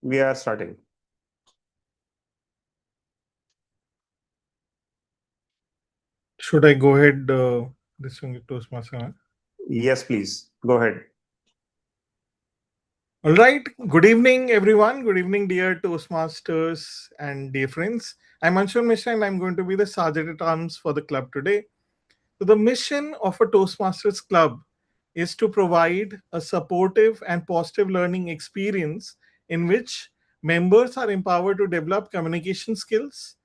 We are starting. Should I go ahead listening to Toastmaster? Yes, please. Go ahead. All right. Good evening, everyone. Good evening, dear Toastmasters and dear friends. I'm Anshul Mishra and I'm going to be the Sergeant at Arms for the club today. So the mission of a Toastmasters club is to provide a supportive and positive learning experience in which members are empowered to develop communication skills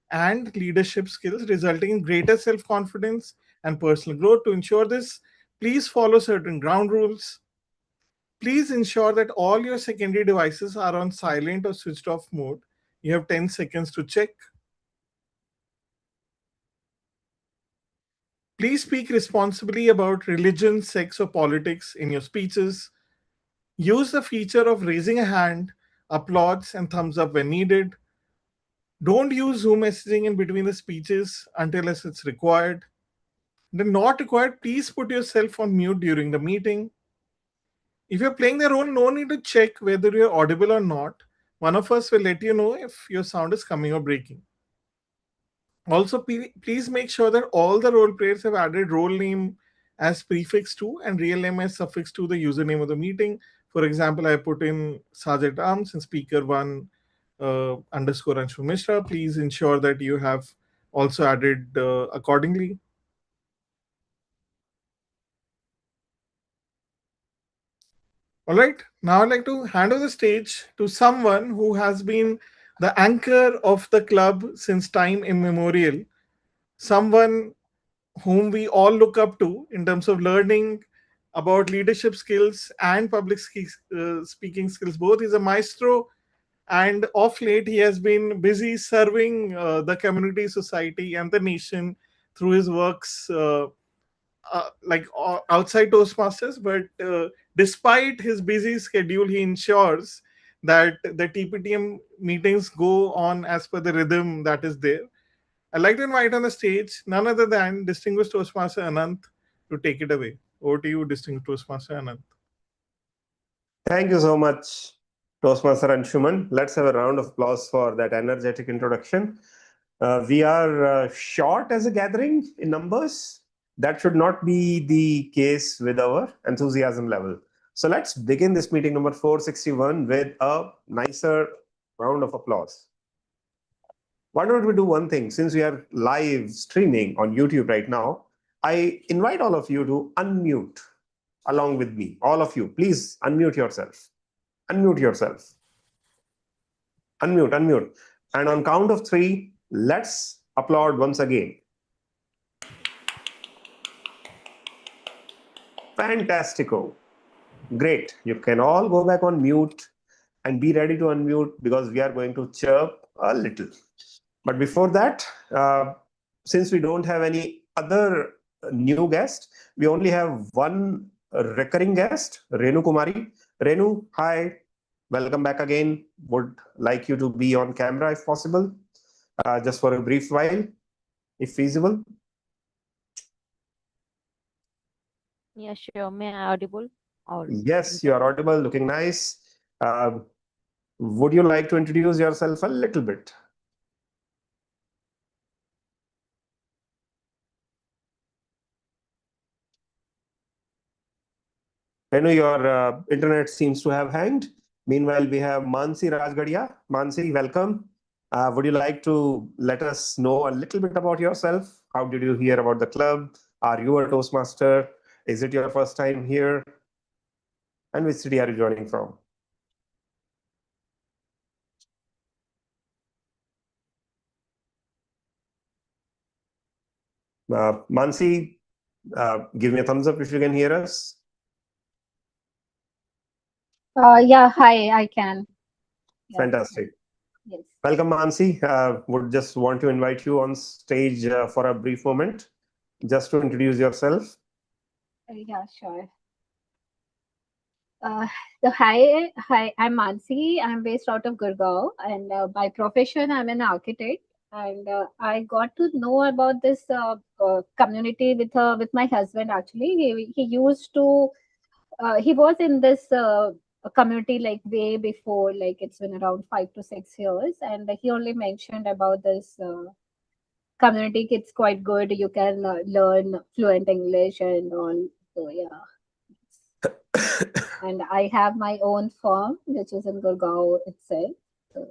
and leadership skills, resulting in greater self confidence and personal growth. To ensure this, please follow certain ground rules. Please ensure that all your secondary devices are on silent or switched off mode. You have 10 seconds to check. Please speak responsibly about religion, sex, or politics in your speeches. Use the feature of raising a hand, applause, and thumbs up when needed. Don't use Zoom messaging in between the speeches until it's required. When not required, please put yourself on mute during the meeting. If you're playing the role, no need to check whether you're audible or not. One of us will let you know if your sound is coming or breaking. Also, please make sure that all the role players have added role name as prefix to and real name as suffix to the username of the meeting. For example, I put in Sergeant Arms and Speaker One underscore Anshu Mishra. Please ensure that you have also added accordingly. All right, now I'd like to hand over the stage to someone who has been the anchor of the club since time immemorial, someone whom we all look up to in terms of learning about leadership skills and speaking skills. Both he's a maestro, and of late he has been busy serving the community, society, and the nation through his works. Outside Toastmasters, but despite his busy schedule, he ensures that the TPTM meetings go on as per the rhythm that is there. I'd like to invite on the stage none other than distinguished Toastmaster Anant to take it away. Over to you, distinguished Toastmaster Anant. Thank you so much, Toastmaster Anshuman. Let's have a round of applause for that energetic introduction. We are short as a gathering in numbers. That should not be the case with our enthusiasm level. So let's begin this meeting number 461 with a nicer round of applause. Why don't we do one thing? Since we are live streaming on YouTube right now, I invite all of you to unmute along with me. All of you, please unmute yourself. Unmute yourself. Unmute. And on count of three, let's applaud once again. Fantastico. Great. You can all go back on mute and be ready to unmute because we are going to chirp a little. But before that, since we don't have any other new guest, we only have one recurring guest, Renu Kumari. Renu, hi. Welcome back again. Would like you to be on camera if possible, just for a brief while, if feasible. Yeah, sure. May I audible? Yes, you are audible, looking nice. Would you like to introduce yourself a little bit? Renu, your internet seems to have hanged. Meanwhile, we have Mansi Rajgadia. Mansi, welcome. Would you like to let us know a little bit about yourself? How did you hear about the club? Are you a Toastmaster? Is it your first time here? And which city are you joining from? Mansi, give me a thumbs up if you can hear us. Yeah, hi, I can. Yeah. Fantastic. Yes. Welcome, Mansi. Would just want to invite you on stage for a brief moment, just to introduce yourself. Yeah, sure. So hi, I'm Mansi. I'm based out of Gurgaon, and by profession, I'm an architect. And I got to know about this community with my husband. Actually, he used to he was in this community like way before, like it's been around 5 to 6 years, and he only mentioned about this community. It's quite good. You can learn fluent English and all. So yeah. And I have my own firm, which is in Gurgaon itself. So,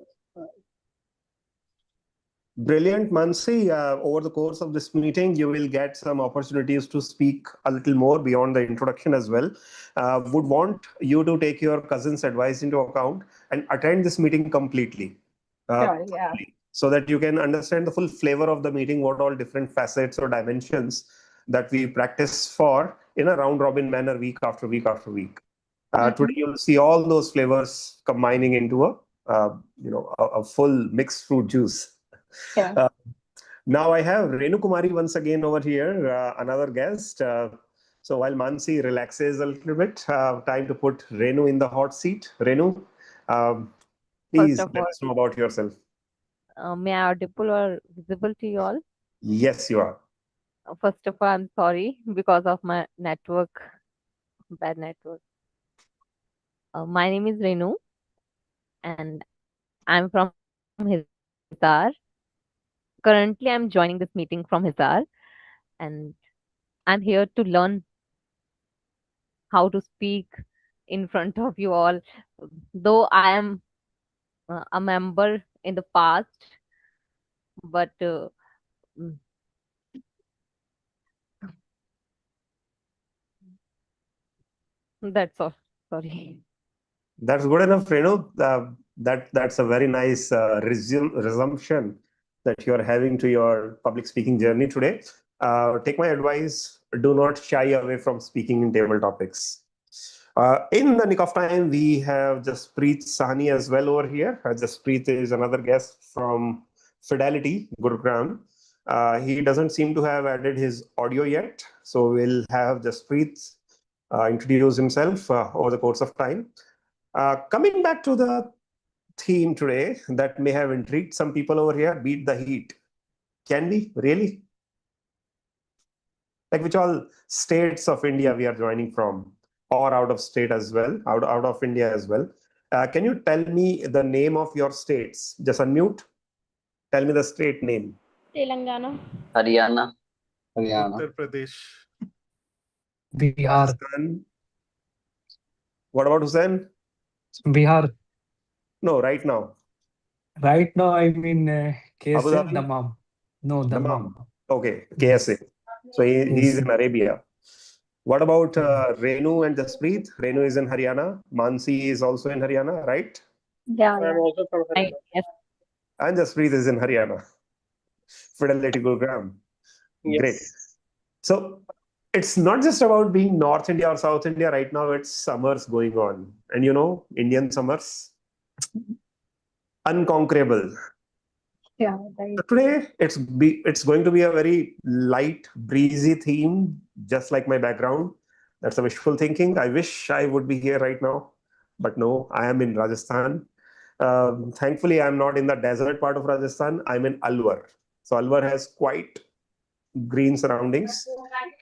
Brilliant, Mansi. Over the course of this meeting, you will get some opportunities to speak a little more beyond the introduction as well. Would want you to take your cousin's advice into account and attend this meeting completely. sure, yeah. So that you can understand the full flavor of the meeting, what all different facets or dimensions that we practice for in a round robin manner, week after week after week. Today you'll see all those flavors combining into a full mixed fruit juice. Yeah. Now I have Renu Kumari once again over here, another guest. So while Mansi relaxes a little bit, time to put Renu in the hot seat. Renu, please of let all, us know about yourself. may I audible or visible to you all? Yes, you are. First of all, I'm sorry because of my network, bad network. My name is Renu, and I'm from Hisar. Currently, I'm joining this meeting from Hisar, and I'm here to learn how to speak in front of you all. Though I am a member in the past, but mm, that's all. Sorry. That's good enough, Renu. That's a very nice resumption that you are having to your public speaking journey today. Take my advice: do not shy away from speaking in table topics. In the nick of time, we have Jaspreet Sahni as well over here. Jaspreet is another guest from Fidelity, Gurugram. He doesn't seem to have added his audio yet, so we'll have Jaspreet introduce himself over the course of time. Coming back to the theme today that may have intrigued some people over here, beat the heat. Can we really? Like which all states of India we are joining from, or out of state as well, out of India as well. Can you tell me the name of your states? Just unmute. Tell me the state name. Telangana, Haryana, Uttar Pradesh. Bihar. Rajasthan. What about Hussein? Bihar. No, right now. Right now, I'm in Abu KSA, Dhabi? Dammam. No, Dammam. Okay, Yes. KSA. So he's Yes. in Arabia. What about Renu and Jaspreet? Renu is in Haryana. Mansi is also in Haryana, right? Yeah, I'm yeah. also from Haryana. Yes. And Jaspreet is in Haryana. Fidelity Gurugram. Great. Yes. So it's not just about being North India or South India right now. It's summers going on. And you know, Indian summers, unconquerable. Yeah, right. So today, it's going to be a very light, breezy theme, just like my background. That's a wishful thinking. I wish I would be here right now, but no, I am in Rajasthan. Thankfully, I'm not in the desert part of Rajasthan. I'm in Alwar. So Alwar has quite green surroundings,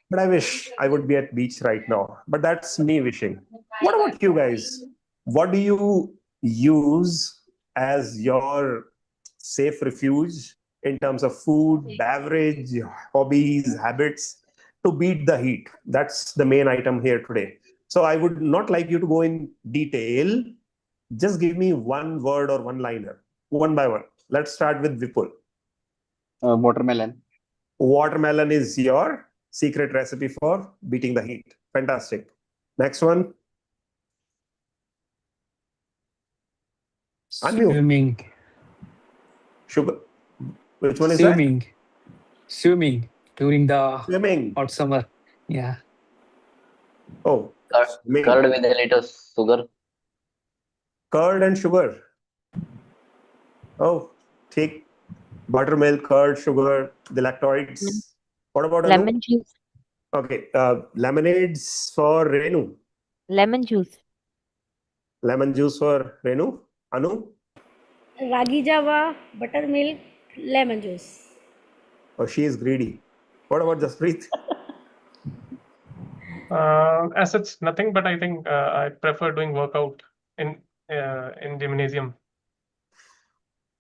but I wish I would be at beach right now. But that's me wishing. What about you guys? What do you use as your safe refuge in terms of food, beverage, hobbies, habits to beat the heat? That's the main item here today. So I would not like you to go in detail. Just give me one word or one liner, one by one. Let's start with Vipul. watermelon. Watermelon is your secret recipe for beating the heat. Fantastic. Next one. Unmute. Swimming. Sugar. Which one is that? Swimming. Swimming during the Swimming. hot summer. Yeah. Oh, swimming. Curd with a little sugar. Curd and sugar. Oh, take buttermilk, curd, sugar, the lactoids. What about Anu? Lemon juice. Okay, lemonades for Renu. Lemon juice. Lemon juice for Renu. Anu? Ragi java, buttermilk, lemon juice. Oh, she is greedy. What about Jaspreet? As such, nothing, but I think I prefer doing workout in gymnasium.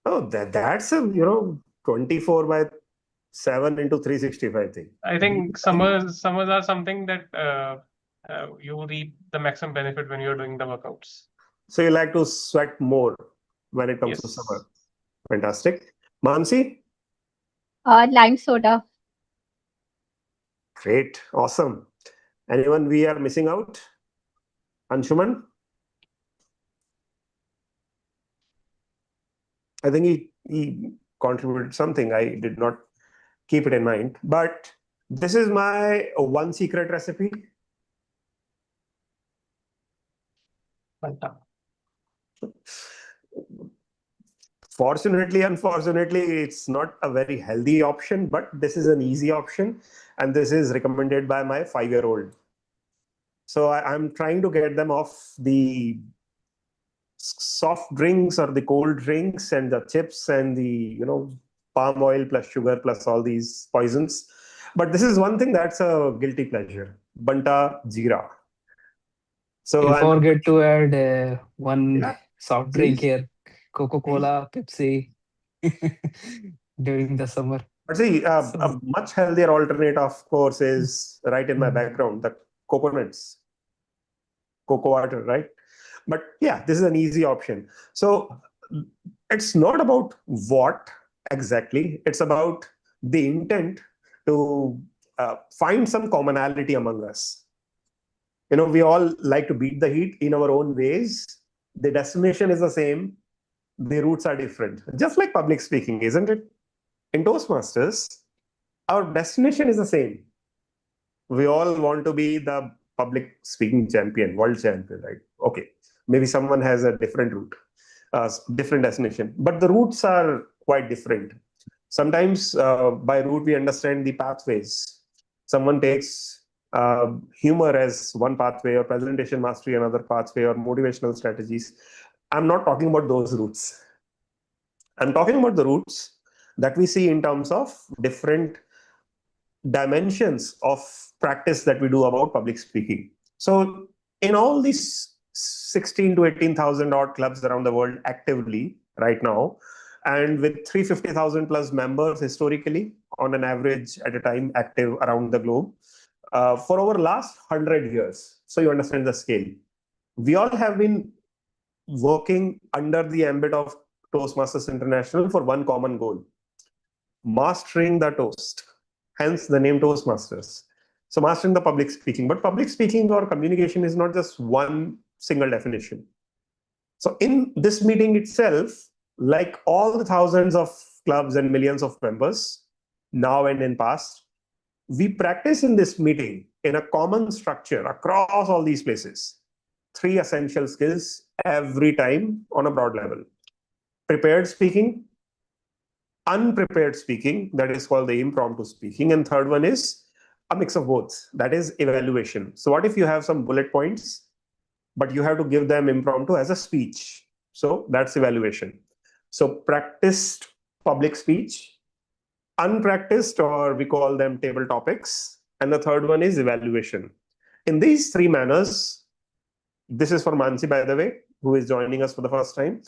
Oh, that's a 24/7 into 365 thing. I think summers are something that you reap the maximum benefit when you're doing the workouts. So you like to sweat more when it comes to Yes. summer. Fantastic. Mansi? Lime soda. Great. Awesome. Anyone we are missing out? Anshuman? I think he contributed something. I did not keep it in mind. But this is my one secret recipe. Fanta. Fortunately, unfortunately, it's not a very healthy option, but this is an easy option. And this is recommended by my 5-year-old. So I'm trying to get them off the soft drinks or the cold drinks and the chips and the palm oil plus sugar plus all these poisons. But this is one thing that's a guilty pleasure: Banta Jeera. So You I'm forget to add one yeah, soft drink please, here, please. Coca-Cola, Pepsi, during the summer. But see, So a much healthier alternate, of course, is right in my mm, background: the coconuts, cocoa water, right? But yeah, this is an easy option. So it's not about what exactly, it's about the intent to find some commonality among us. We all like to beat the heat in our own ways. The destination is the same, the routes are different, just like public speaking, isn't it? In Toastmasters, our destination is the same. We all want to be the public speaking champion, world champion, right? Okay, maybe someone has a different route, different destination, but the routes are quite different. Sometimes by route we understand the pathways. Someone takes humor as one pathway, or presentation mastery another pathway, or motivational strategies. I'm not talking about those routes. I'm talking about the routes that we see in terms of different dimensions of practice that we do about public speaking. So, in all these 16 to 18,000 odd clubs around the world actively right now, and with 350,000 plus members historically on an average at a time active around the globe, for over last 100 years. So you understand the scale. We all have been working under the ambit of Toastmasters International for one common goal: mastering the toast, hence the name Toastmasters. So mastering the public speaking. But public speaking or communication is not just one single definition. So in this meeting itself, like all the thousands of clubs and millions of members, now and in past, we practice in this meeting in a common structure across all these places. 3 essential skills every time on a broad level: prepared speaking, unprepared speaking, that is called the impromptu speaking, and third one is a mix of both, that is evaluation. So what if you have some bullet points but you have to give them impromptu as a speech? So that's evaluation. So practiced public speech, unpracticed, or we call them table topics, and the third one is evaluation. In these three manners, this is for Mansi, by the way, who is joining us for the first time.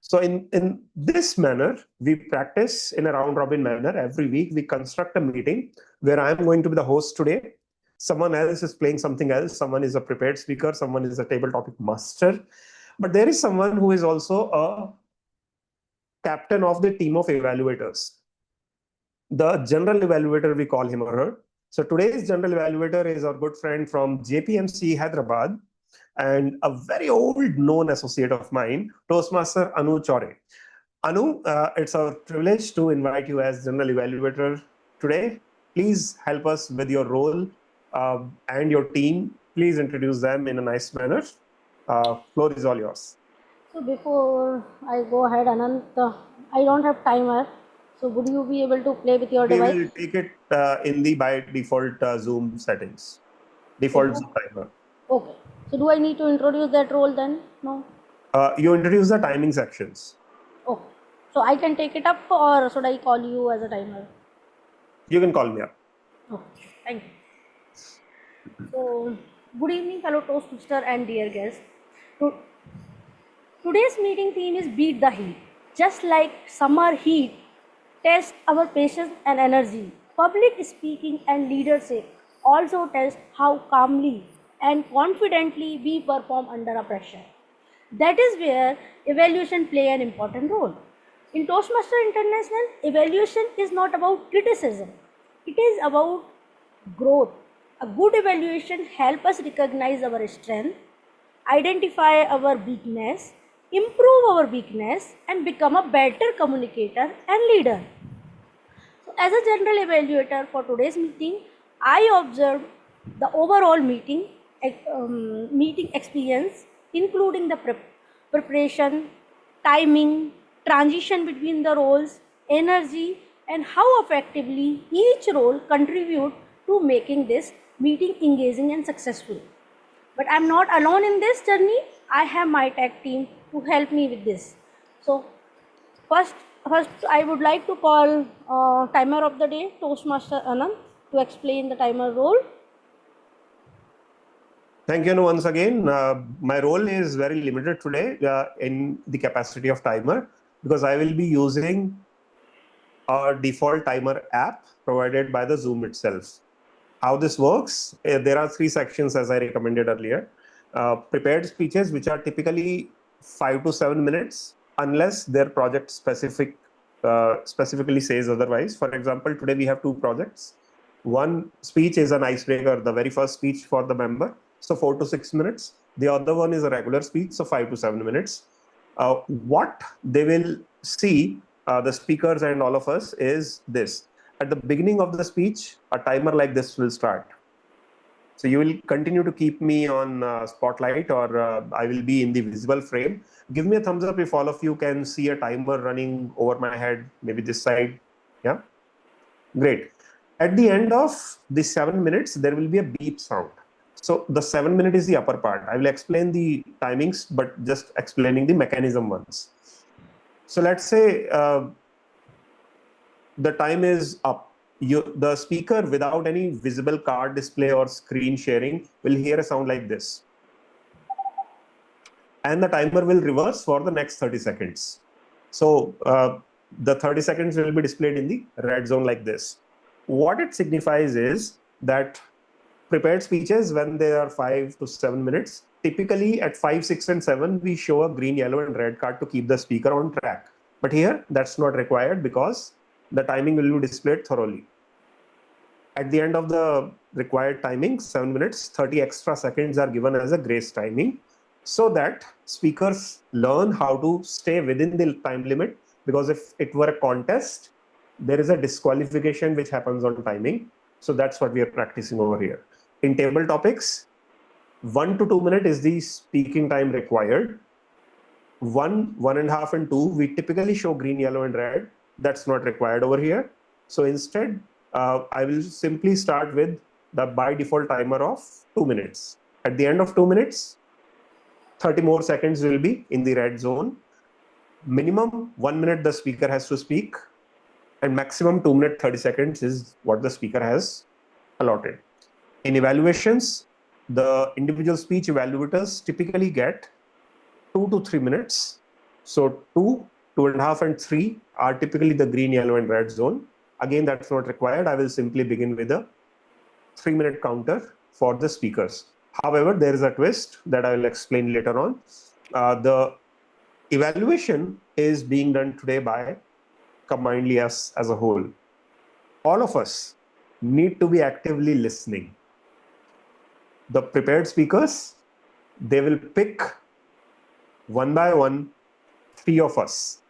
So in this manner, we practice in a round robin manner. Every week, we construct a meeting where I'm going to be the host today. Someone else is playing something else. Someone is a prepared speaker. Someone is a table topic master. But there is someone who is also a captain of the team of evaluators. The general evaluator, we call him or her. So today's general evaluator is our good friend from JPMC Hyderabad, and a very old known associate of mine, Toastmaster Anu Chore. Anu, it's our privilege to invite you as general evaluator today. Please help us with your role and your team. Please introduce them in a nice manner. Floor is all yours. So before I go ahead, Anant, I don't have timer. So would you be able to play with your We device? will take it in the by default Zoom settings, default Zoom timer. Okay. So do I need to introduce that role then? No. You introduce the timing sections. Okay. So I can take it up, or should I call you as a timer? You can call me up. Okay. Thank you. So good evening, fellow Toastmaster and dear guests. To- Today's meeting theme is Beat the Heat. Just like summer heat tests our patience and energy, public speaking and leadership also test how calmly and confidently we perform under a pressure. That is where evaluation play an important role. In Toastmaster International, evaluation is not about criticism. It is about growth. A good evaluation helps us recognize our strength, identify our weakness, improve our weakness, and become a better communicator and leader. So, as a general evaluator for today's meeting, I observed the overall meeting experience, including the preparation, timing, transition between the roles, energy, and how effectively each role contribute to making this meeting engaging and successful. But I'm not alone in this journey. I have my tech team to help me with this. So first, I would like to call timer of the day, Toastmaster Anand, to explain the timer role. Thank you once again. My role is very limited today in the capacity of timer because I will be using our default timer app provided by the Zoom itself. How this works, there are 3 sections as I recommended earlier. Prepared speeches, which are typically 5 to 7 minutes, unless their project specifically says otherwise. For example, today we have 2 projects. One speech is an icebreaker, the very first speech for the member, so 4 to 6 minutes. The other one is a regular speech, so 5 to 7 minutes. What they will see, the speakers and all of us, is this. At the beginning of the speech, a timer like this will start. So you will continue to keep me on spotlight, or I will be in the visible frame. Give me a thumbs up if all of you can see a timer running over my head, maybe this side. Yeah, great. At the end of the 7 minutes, there will be a beep sound. So the 7 minute is the upper part. I will explain the timings, but just explaining the mechanism once. So let's say the time is up. The speaker, without any visible card display or screen sharing, will hear a sound like this. And the timer will reverse for the next 30 seconds. So the 30 seconds will be displayed in the red zone like this. What it signifies is that prepared speeches, when they are 5 to 7 minutes, typically at 5, 6, and 7, we show a green, yellow, and red card to keep the speaker on track. But here, that's not required because the timing will be displayed thoroughly. At the end of the required timing, 7 minutes, 30 extra seconds are given as a grace timing so that speakers learn how to stay within the time limit, because if it were a contest, there is a disqualification which happens on timing. So that's what we are practicing over here. In table topics, 1 to 2 minutes is the speaking time required. 1, 1.5, and 2, we typically show green, yellow, and red. That's not required over here. So instead, I will simply start with the by default timer of 2 minutes. At the end of 2 minutes, 30 more seconds will be in the red zone. Minimum 1 minute the speaker has to speak, and maximum 2 minutes 30 seconds is what the speaker has allotted. In evaluations, the individual speech evaluators typically get 2 to 3 minutes. So 2, 2.5, and 3 are typically the green, yellow, and red zone. Again, that's not required. I will simply begin with a 3-minute counter for the speakers. However, there is a twist that I will explain later on. The evaluation is being done today by combinedly us as a whole. All of us need to be actively listening. The prepared speakers, they will pick one by one 3 of us.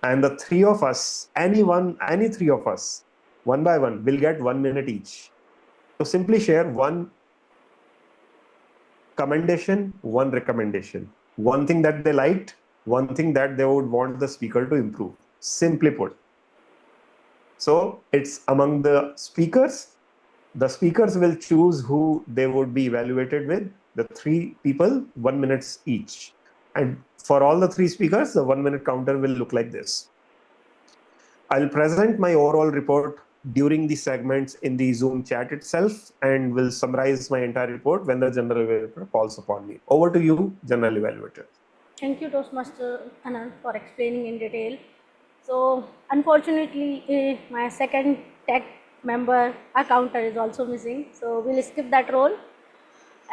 And the 3 of us, any 3 of us, one by one, will get 1 minute each. So simply share one commendation, one recommendation, one thing that they liked, one thing that they would want the speaker to improve. Simply put. So it's among the speakers. The speakers will choose who they would be evaluated with. The 3 people, 1 minute each. And for all the 3 speakers, the 1 minute counter will look like this. I'll present my overall report during the segments in the Zoom chat itself, and will summarize my entire report when the general evaluator calls upon me. Over to you, general evaluator. Thank you, Toastmaster Anand, for explaining in detail. So, unfortunately, my second tech member accountant is also missing. So, we'll skip that role.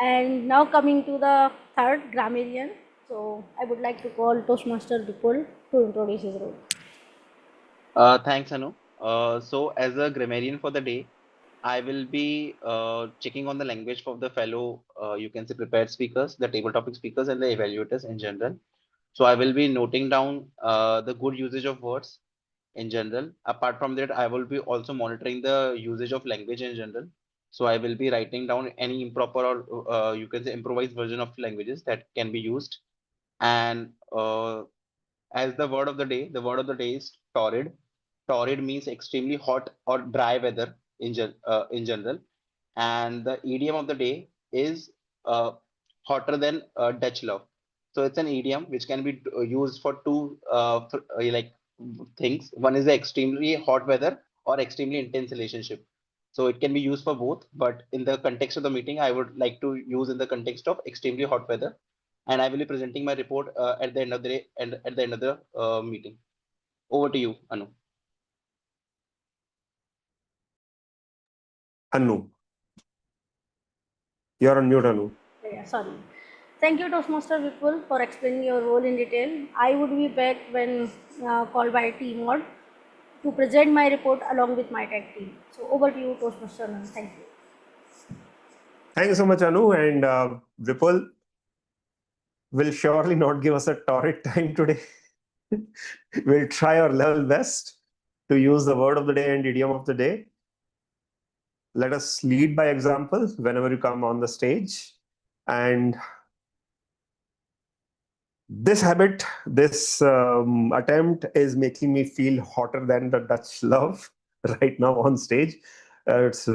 And now coming to the third grammarian. So, I would like to call Toastmaster Vipul to introduce his role. Thanks, Anu. So, as a grammarian for the day, I will be checking on the language of the fellow, you can say, prepared speakers, the table topic speakers, and the evaluators in general. So, I will be noting down the good usage of words in general. Apart from that, I will be also monitoring the usage of language in general. So, I will be writing down any improper or you can say improvised version of languages that can be used. And as the word of the day, the word of the day is torrid. Torrid means extremely hot or dry weather in general. And the idiom of the day is hotter than Dutch love. So it's an idiom which can be used for two like things. One is the extremely hot weather or extremely intense relationship. So it can be used for both, but in the context of the meeting, I would like to use in the context of extremely hot weather, and I will be presenting my report at the end of the day and at the end of the meeting. Over to you, Anu. Anu. You're on mute, Anu. Yeah, sorry. Thank you, Toastmaster Vipul, for explaining your role in detail. I would be back when called by team mod to present my report along with my tech team. So over to you, Toastmaster Anand. Thank you. Thank you so much, Anu. And Vipul will surely not give us a torrid time today. We'll try our level best to use the word of the day and idiom of the day. Let us lead by example whenever you come on the stage. And this habit, this attempt is making me feel hotter than the Dutch love right now on stage. It's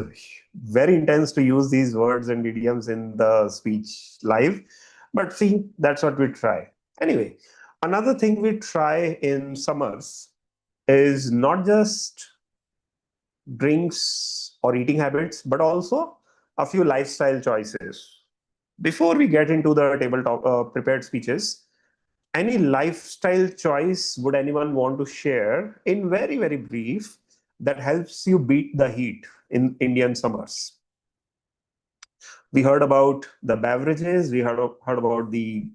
very intense to use these words and idioms in the speech live. But see, that's what we try. Anyway, another thing we try in summers is not just drinks or eating habits, but also a few lifestyle choices. Before we get into the tabletop prepared speeches, any lifestyle choice would anyone want to share in very, very brief that helps you beat the heat in Indian summers? We heard about the beverages, we heard about the,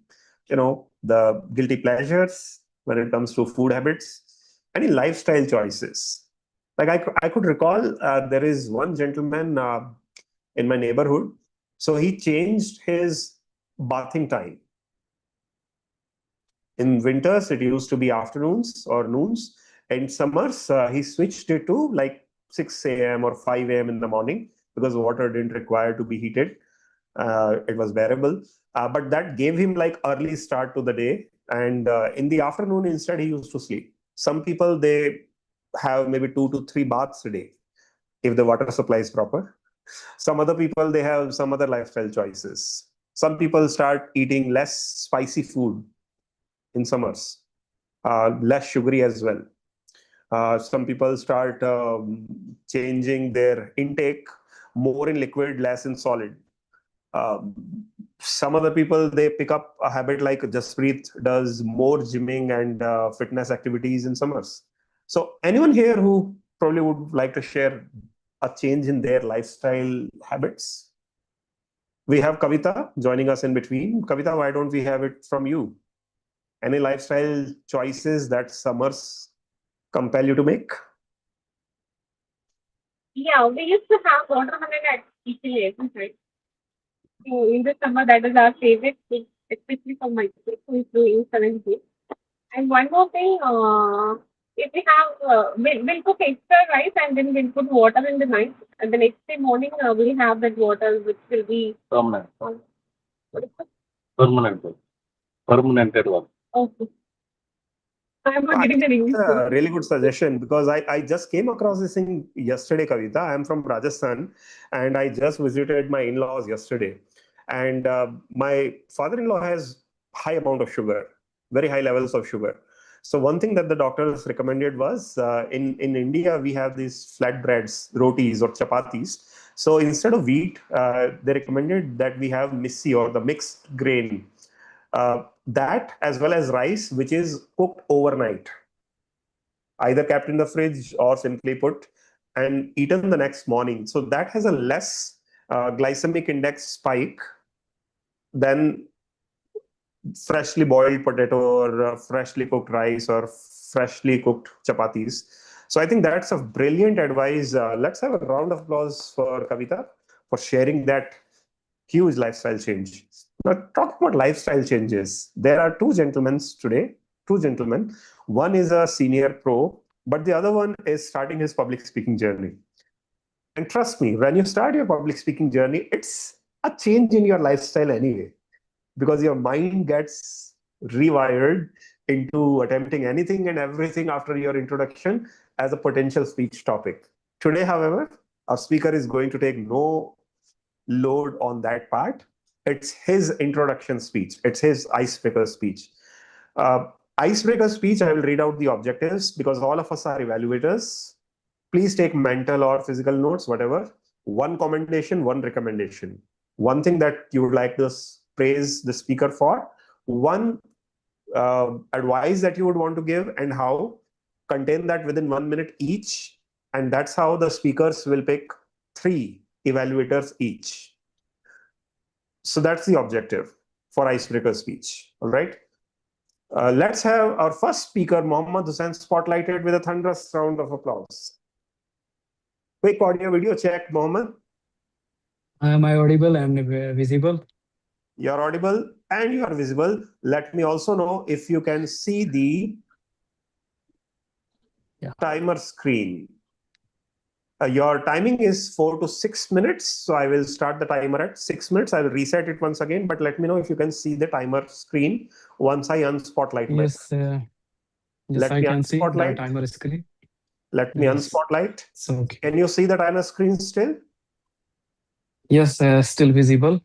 the guilty pleasures when it comes to food habits. Any lifestyle choices? Like I could recall there is one gentleman in my neighborhood. So he changed his bathing time. In winters, it used to be afternoons or noons. In summers, he switched it to like 6 a.m. or 5 a.m. in the morning because water didn't require to be heated. It was bearable. But that gave him like early start to the day. And in the afternoon, instead, he used to sleep. Some people, they have maybe 2 to 3 baths a day if the water supply is proper. Some other people, they have some other lifestyle choices. Some people start eating less spicy food in summers, less sugary as well. Some people start changing their intake more in liquid, less in solid. Some other people, they pick up a habit like Jaspreet does more gymming and fitness activities in summers. So anyone here who probably would like to share a change in their lifestyle habits? We have Kavita joining us in between. Kavita, why don't we have it from you? Any lifestyle choices that summers compel you to make? Yeah, we used to have watermelon at Tptm, right? So in the summer, that is our favorite thing, especially for my kids who is doing 7th. And one more thing, if we have, we'll cook extra rice and then we'll put water in the night. And the next day morning, we'll have that water, which will be permanent. What is it? Permanent. Permanented one. Okay. I'm not I getting think the English it's word. a really good suggestion because I just came across this thing yesterday, Kavita. I'm from Rajasthan and I just visited my in-laws yesterday. And my father-in-law has high amount of sugar, very high levels of sugar. So one thing that the doctors recommended was in India, we have these flatbreads, rotis or chapatis. So instead of wheat, they recommended that we have missi or the mixed grain That as well as rice, which is cooked overnight, either kept in the fridge or simply put and eaten the next morning. So that has a less glycemic index spike than freshly boiled potato or freshly cooked rice or freshly cooked chapatis. So I think that's a brilliant advice. Let's have a round of applause for Kavita for sharing that huge lifestyle change. Now, talking about lifestyle changes, there are two gentlemen today, two gentlemen. One is a senior pro, but the other one is starting his public speaking journey. And trust me, when you start your public speaking journey, it's a change in your lifestyle anyway, because your mind gets rewired into attempting anything and everything after your introduction as a potential speech topic. Today, however, our speaker is going to take no load on that part. It's his introduction speech, it's his icebreaker speech. Uh, Icebreaker speech, I will read out the objectives because all of us are evaluators. Please take mental or physical notes, whatever. One commendation, one recommendation. One thing that you would like to praise the speaker for, one advice that you would want to give, and how. Contain that within 1 minute each. And that's how the speakers will pick 3 evaluators each. So that's the objective for icebreaker speech. All right. Let's have our first speaker, Mohammad Hussain, spotlighted with a thunderous round of applause. Quick audio video check, Mohammad. Am I audible and visible? You're audible and you are visible. Let me also know if you can see the timer screen. Your timing is 4 to 6 minutes. So I will start the timer at 6 minutes. I will reset it once again, but let me know if you can see the timer screen once I unspotlight Yes, myself. yes, Let I me can see the unspotlight. timer screen. Let me Yes, unspotlight. it's okay. Can you see the timer screen still? Yes, still visible.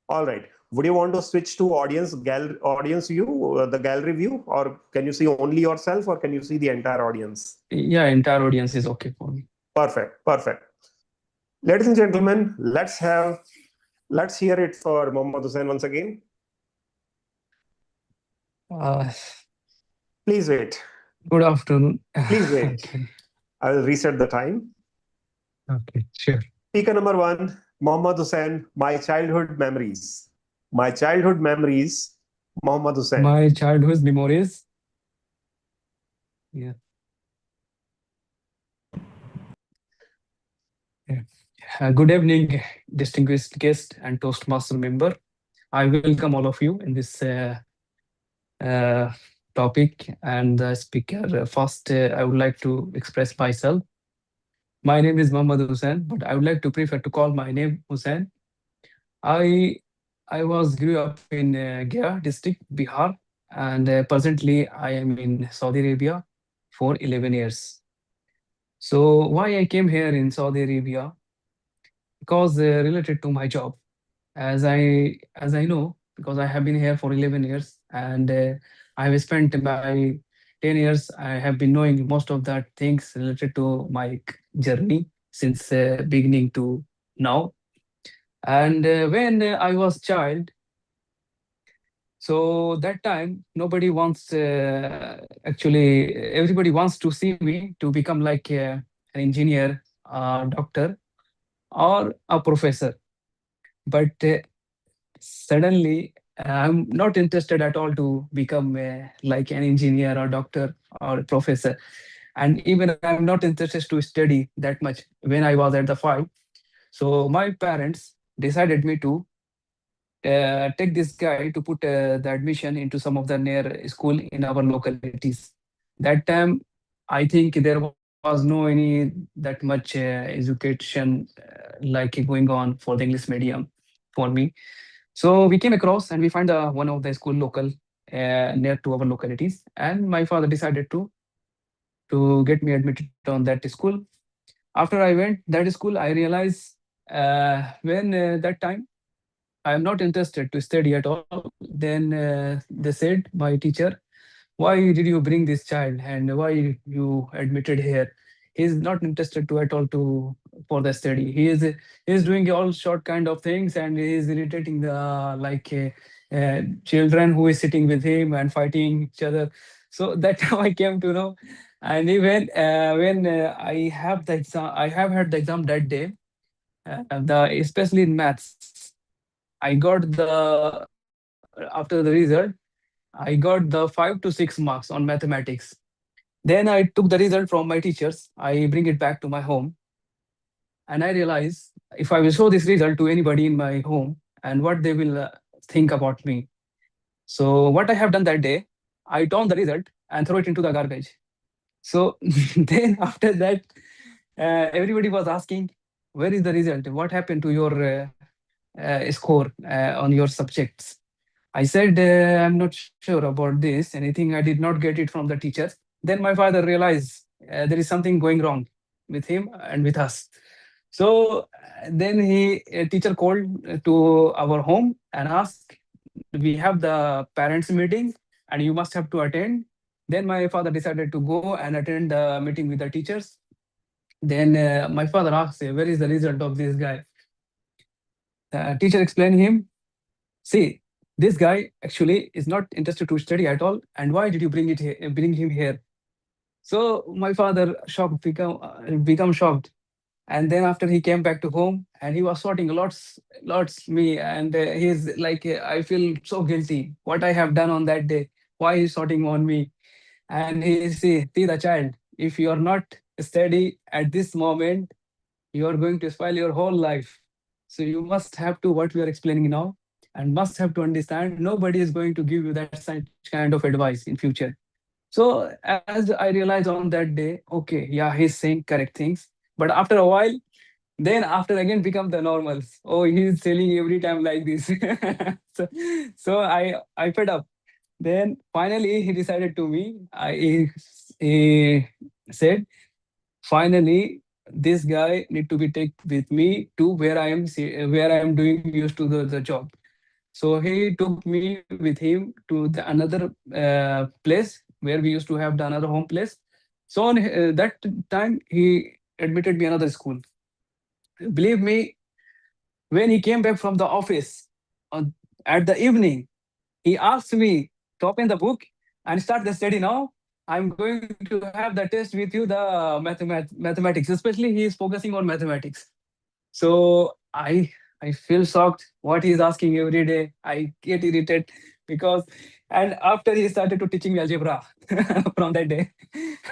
All right. Would you want to switch to audience view, the gallery view, or can you see only yourself, or can you see the entire audience? Yeah, entire audience is okay for me. Perfect. Perfect. Ladies and gentlemen, let's hear it for Mohammad Hussain once again. Uh, Please wait. Good afternoon. Please wait. Okay, I will reset the time. okay, sure. Speaker number 1, Mohammad Hussain, My Childhood Memories. My Childhood Memories, Mohammad Hussain. My childhood memories. Yeah. Yeah. Good evening, distinguished guest and Toastmaster member. I welcome all of you in this uh, topic and the speaker. First, I would like to express myself. My name is Mohammad Hussain, but I would like to prefer to call my name Hussain. I I was grew up in Gaya district, Bihar, and presently I am in Saudi Arabia for 11 years. So why I came here in Saudi Arabia? Because related to my job, as I know, because I have been here for 11 years and I have spent my 10 years. I have been knowing most of that things related to my journey since beginning to now. And when I was child, so that time nobody wants actually everybody wants to see me to become like an engineer, a doctor, or a professor. But suddenly I'm not interested at all to become like an engineer or doctor or professor. And even I'm not interested to study that much when I was at the 5. So my parents decided me to take this guy to put the admission into some of the near school in our localities. That time, I think there was no any that much education like going on for the English medium for me. So we came across and we find one of the school local near to our localities, and my father decided to get me admitted on that school. After I went that school, I realized when that time I am not interested to study at all. Then they said, my teacher, why did you bring this child and why you admitted here? He is not interested to at all to for the study. He is doing all short kind of things and he is irritating the like children who is sitting with him and fighting each other. So that how I came to know. And even when I have had the exam that day, the especially in maths, I got the after the result, I got the 5 to 6 marks on mathematics. Then I took the result from my teachers. I bring it back to my home, and I realize if I will show this result to anybody in my home, and what they will think about me. So what I have done that day, I torn the result and throw it into the garbage. So then after that, everybody was asking, "Where is the result? What happened to your score on your subjects?" I said, "I'm not sure about this. Anything I did not get it from the teachers." Then my father realized there is something going wrong with him and with us. So then a teacher called to our home and asked, "We have the parents meeting and you must have to attend." Then my father decided to go and attend the meeting with the teachers. Then my father asked, "Where is the result of this guy?" The teacher explained him, "See, this guy actually is not interested to study at all. And why did you bring him here?" So my father shocked, become shocked. And then after he came back to home and he was sorting lots me, and he's like, "I feel so guilty. What I have done on that day? Why he's sorting on me?" And he see the child. If you are not steady at this moment, you are going to spoil your whole life. So you must have to what we are explaining now, and must have to understand nobody is going to give you that such kind of advice in future. So as I realized on that day, okay, yeah, he's saying correct things. But after a while, then after again become the normals. Oh, he's telling every time like this. so so I fed up. Then finally he decided to me. He said, "Finally, this guy need to be take with me to where I am doing used to the job." So he took me with him to the another place where we used to have the another home place. So on that time he admitted me another school. Believe me, when he came back from the office on, at the evening, he asked me to open the book and start the study now. I'm going to have the test with you, the mathematics, especially he is focusing on mathematics. So I feel shocked what he's asking every day. I get irritated because, and after he started to teaching me algebra from that day.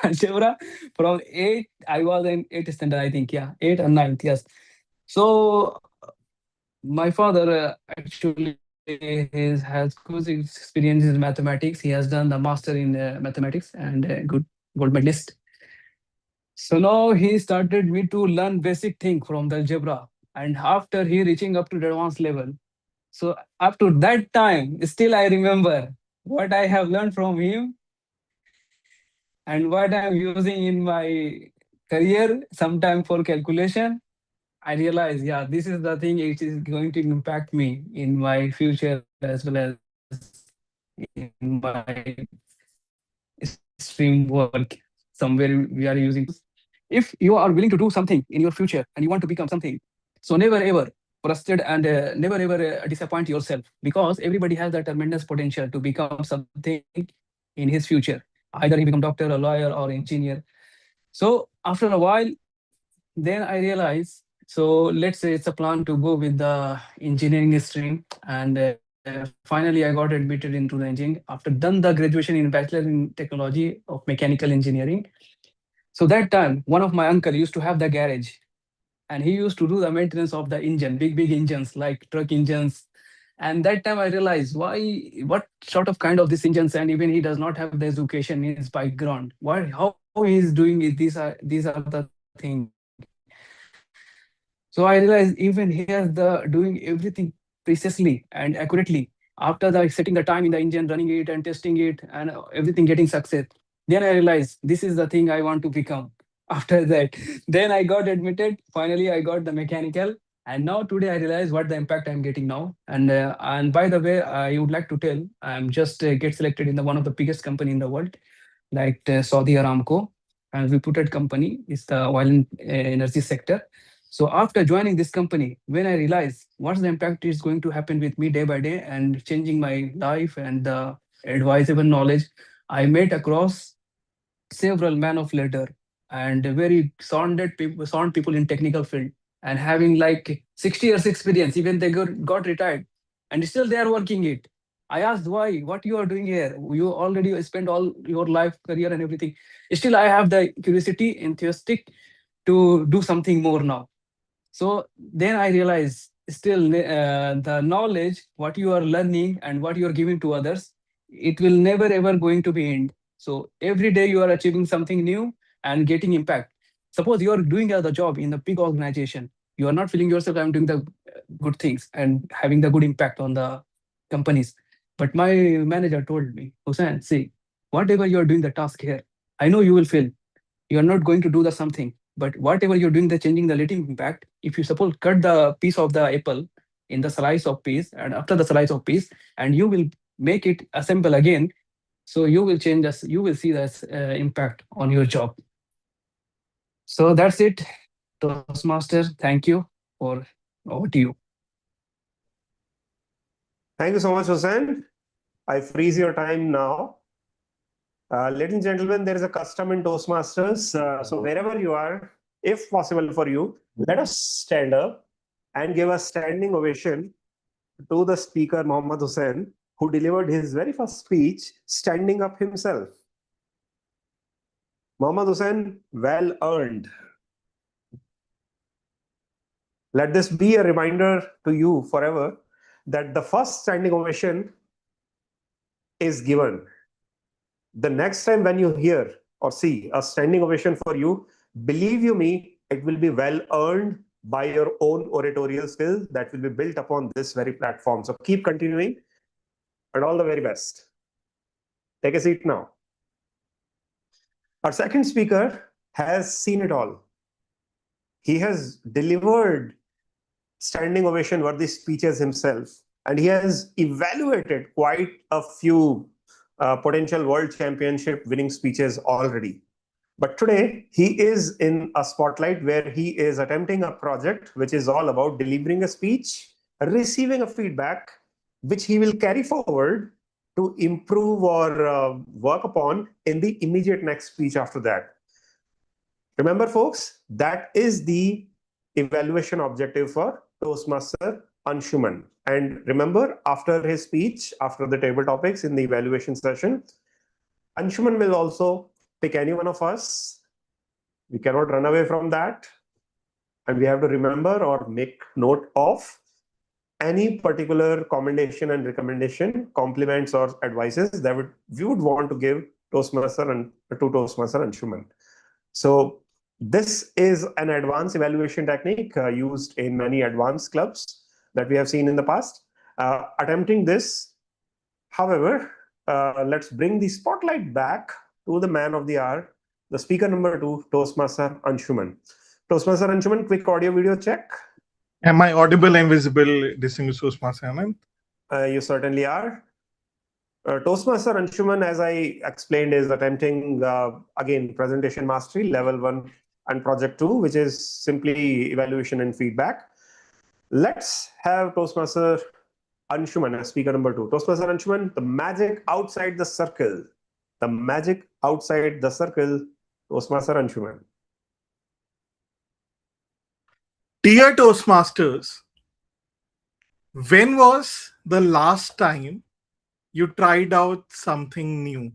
Algebra from eight, I was in eighth standard, I think, yeah, eighth and ninth, yes. So my father actually has good experience in mathematics. He has done the master in mathematics and good gold medalist. So now he started me to learn basic thing from the algebra. And after he reaching up to the advanced level, so up to that time, still I remember what I have learned from him and what I'm using in my career, sometime for calculation. I realize, yeah, this is the thing which is going to impact me in my future as well as in my stream work. Somewhere we are using if you are willing to do something in your future and you want to become something, so never ever frustrated and never ever disappoint yourself, because everybody has that tremendous potential to become something in his future. Either he become doctor, a lawyer, or engineer. So after a while, then I realized, so let's say it's a plan to go with the engineering stream, and finally I got admitted into the engineering after done the graduation in bachelor in technology of mechanical engineering. So that time, one of my uncle used to have the garage, and he used to do the maintenance of the engine, big engines like truck engines. And that time I realized what sort of kind of this engines, and even he does not have the education in his background. Why, how he is doing it? These are the thing. So I realized even he has the doing everything precisely and accurately. After the setting the time in the engine, running it and testing it, and everything getting success, then I realized this is the thing I want to become. After that, then I got admitted. Finally, I got the mechanical, and now today I realize what the impact I'm getting now. And by the way, I would like to tell I'm just get selected in the one of the biggest company in the world, like Saudi Aramco and reputed company is the oil and energy sector. So after joining this company, when I realized what's the impact is going to happen with me day by day and changing my life and the advisable knowledge, I met across several men of letter and very sound people in technical field and having like 60 years experience. Even they got retired and still they are working it. I asked why, what you are doing here? You already spent all your life, career and everything. Still, I have the curiosity, enthusiastic to do something more now. So then I realized still the knowledge, what you are learning and what you are giving to others, it will never ever going to be end. So every day you are achieving something new and getting impact. Suppose you are doing the job in a big organization, you are not feeling yourself I'm doing the good things and having the good impact on the companies. But my manager told me, Hussein, see, whatever you are doing the task here, I know you will fail. You are not going to do the something, but whatever you're doing, the changing the little impact. If you suppose cut the piece of the apple in the slice of piece, and after the slice of piece, and you will make it assemble again, so you will change this. You will see this impact on your job. So that's it, Toastmaster. Thank you for over to you. Thank you so much, Hussein. I freeze your time now. Ladies and gentlemen, there is a custom in Toastmasters. So wherever you are, if possible for you, let us stand up and give a standing ovation to the speaker, Mohammad Hussein, who delivered his very first speech standing up himself. Mohammad Hussein, well earned. Let this be a reminder to you forever that the first standing ovation is given. The next time when you hear or see a standing ovation for you, believe you me, it will be well earned by your own oratorial skills that will be built upon this very platform. So keep continuing and all the very best. Take a seat now. Our second speaker has seen it all. He has delivered standing ovation worthy speeches himself, and he has evaluated quite a few potential world championship winning speeches already. But today, he is in a spotlight where he is attempting a project which is all about delivering a speech, receiving a feedback, which he will carry forward to improve or work upon in the immediate next speech after that. Remember, folks, that is the evaluation objective for Toastmaster Anshuman. And remember, after his speech, after the table topics in the evaluation session, Anshuman will also pick any one of us. We cannot run away from that. And we have to remember or make note of any particular commendation and recommendation, compliments or advices that we would want to give Toastmaster and to Toastmaster Anshuman. So this is an advanced evaluation technique used in many advanced clubs that we have seen in the past. Attempting this, however, let's bring the spotlight back to the man of the hour, the speaker number 2, Toastmaster Anshuman. Toastmaster Anshuman, quick audio video check. Am I audible and visible, distinguished Toastmaster Anand? You certainly are. Toastmaster Anshuman, as I explained, is attempting, again, presentation mastery, level 1 and project 2, which is simply evaluation and feedback. Let's have Toastmaster Anshuman as speaker number 2. Toastmaster Anshuman, the magic outside the circle. The magic outside the circle, Toastmaster Anshuman. Dear Toastmasters, when was the last time you tried out something new?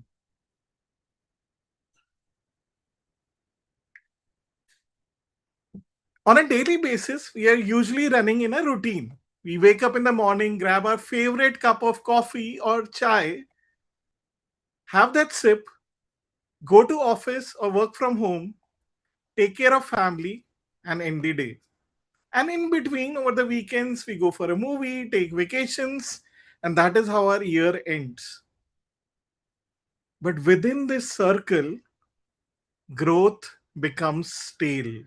On a daily basis, we are usually running in a routine. We wake up in the morning, grab our favorite cup of coffee or chai, have that sip, go to office or work from home, take care of family, and end the day. And in between, over the weekends, we go for a movie, take vacations, and that is how our year ends. But within this circle, growth becomes stale.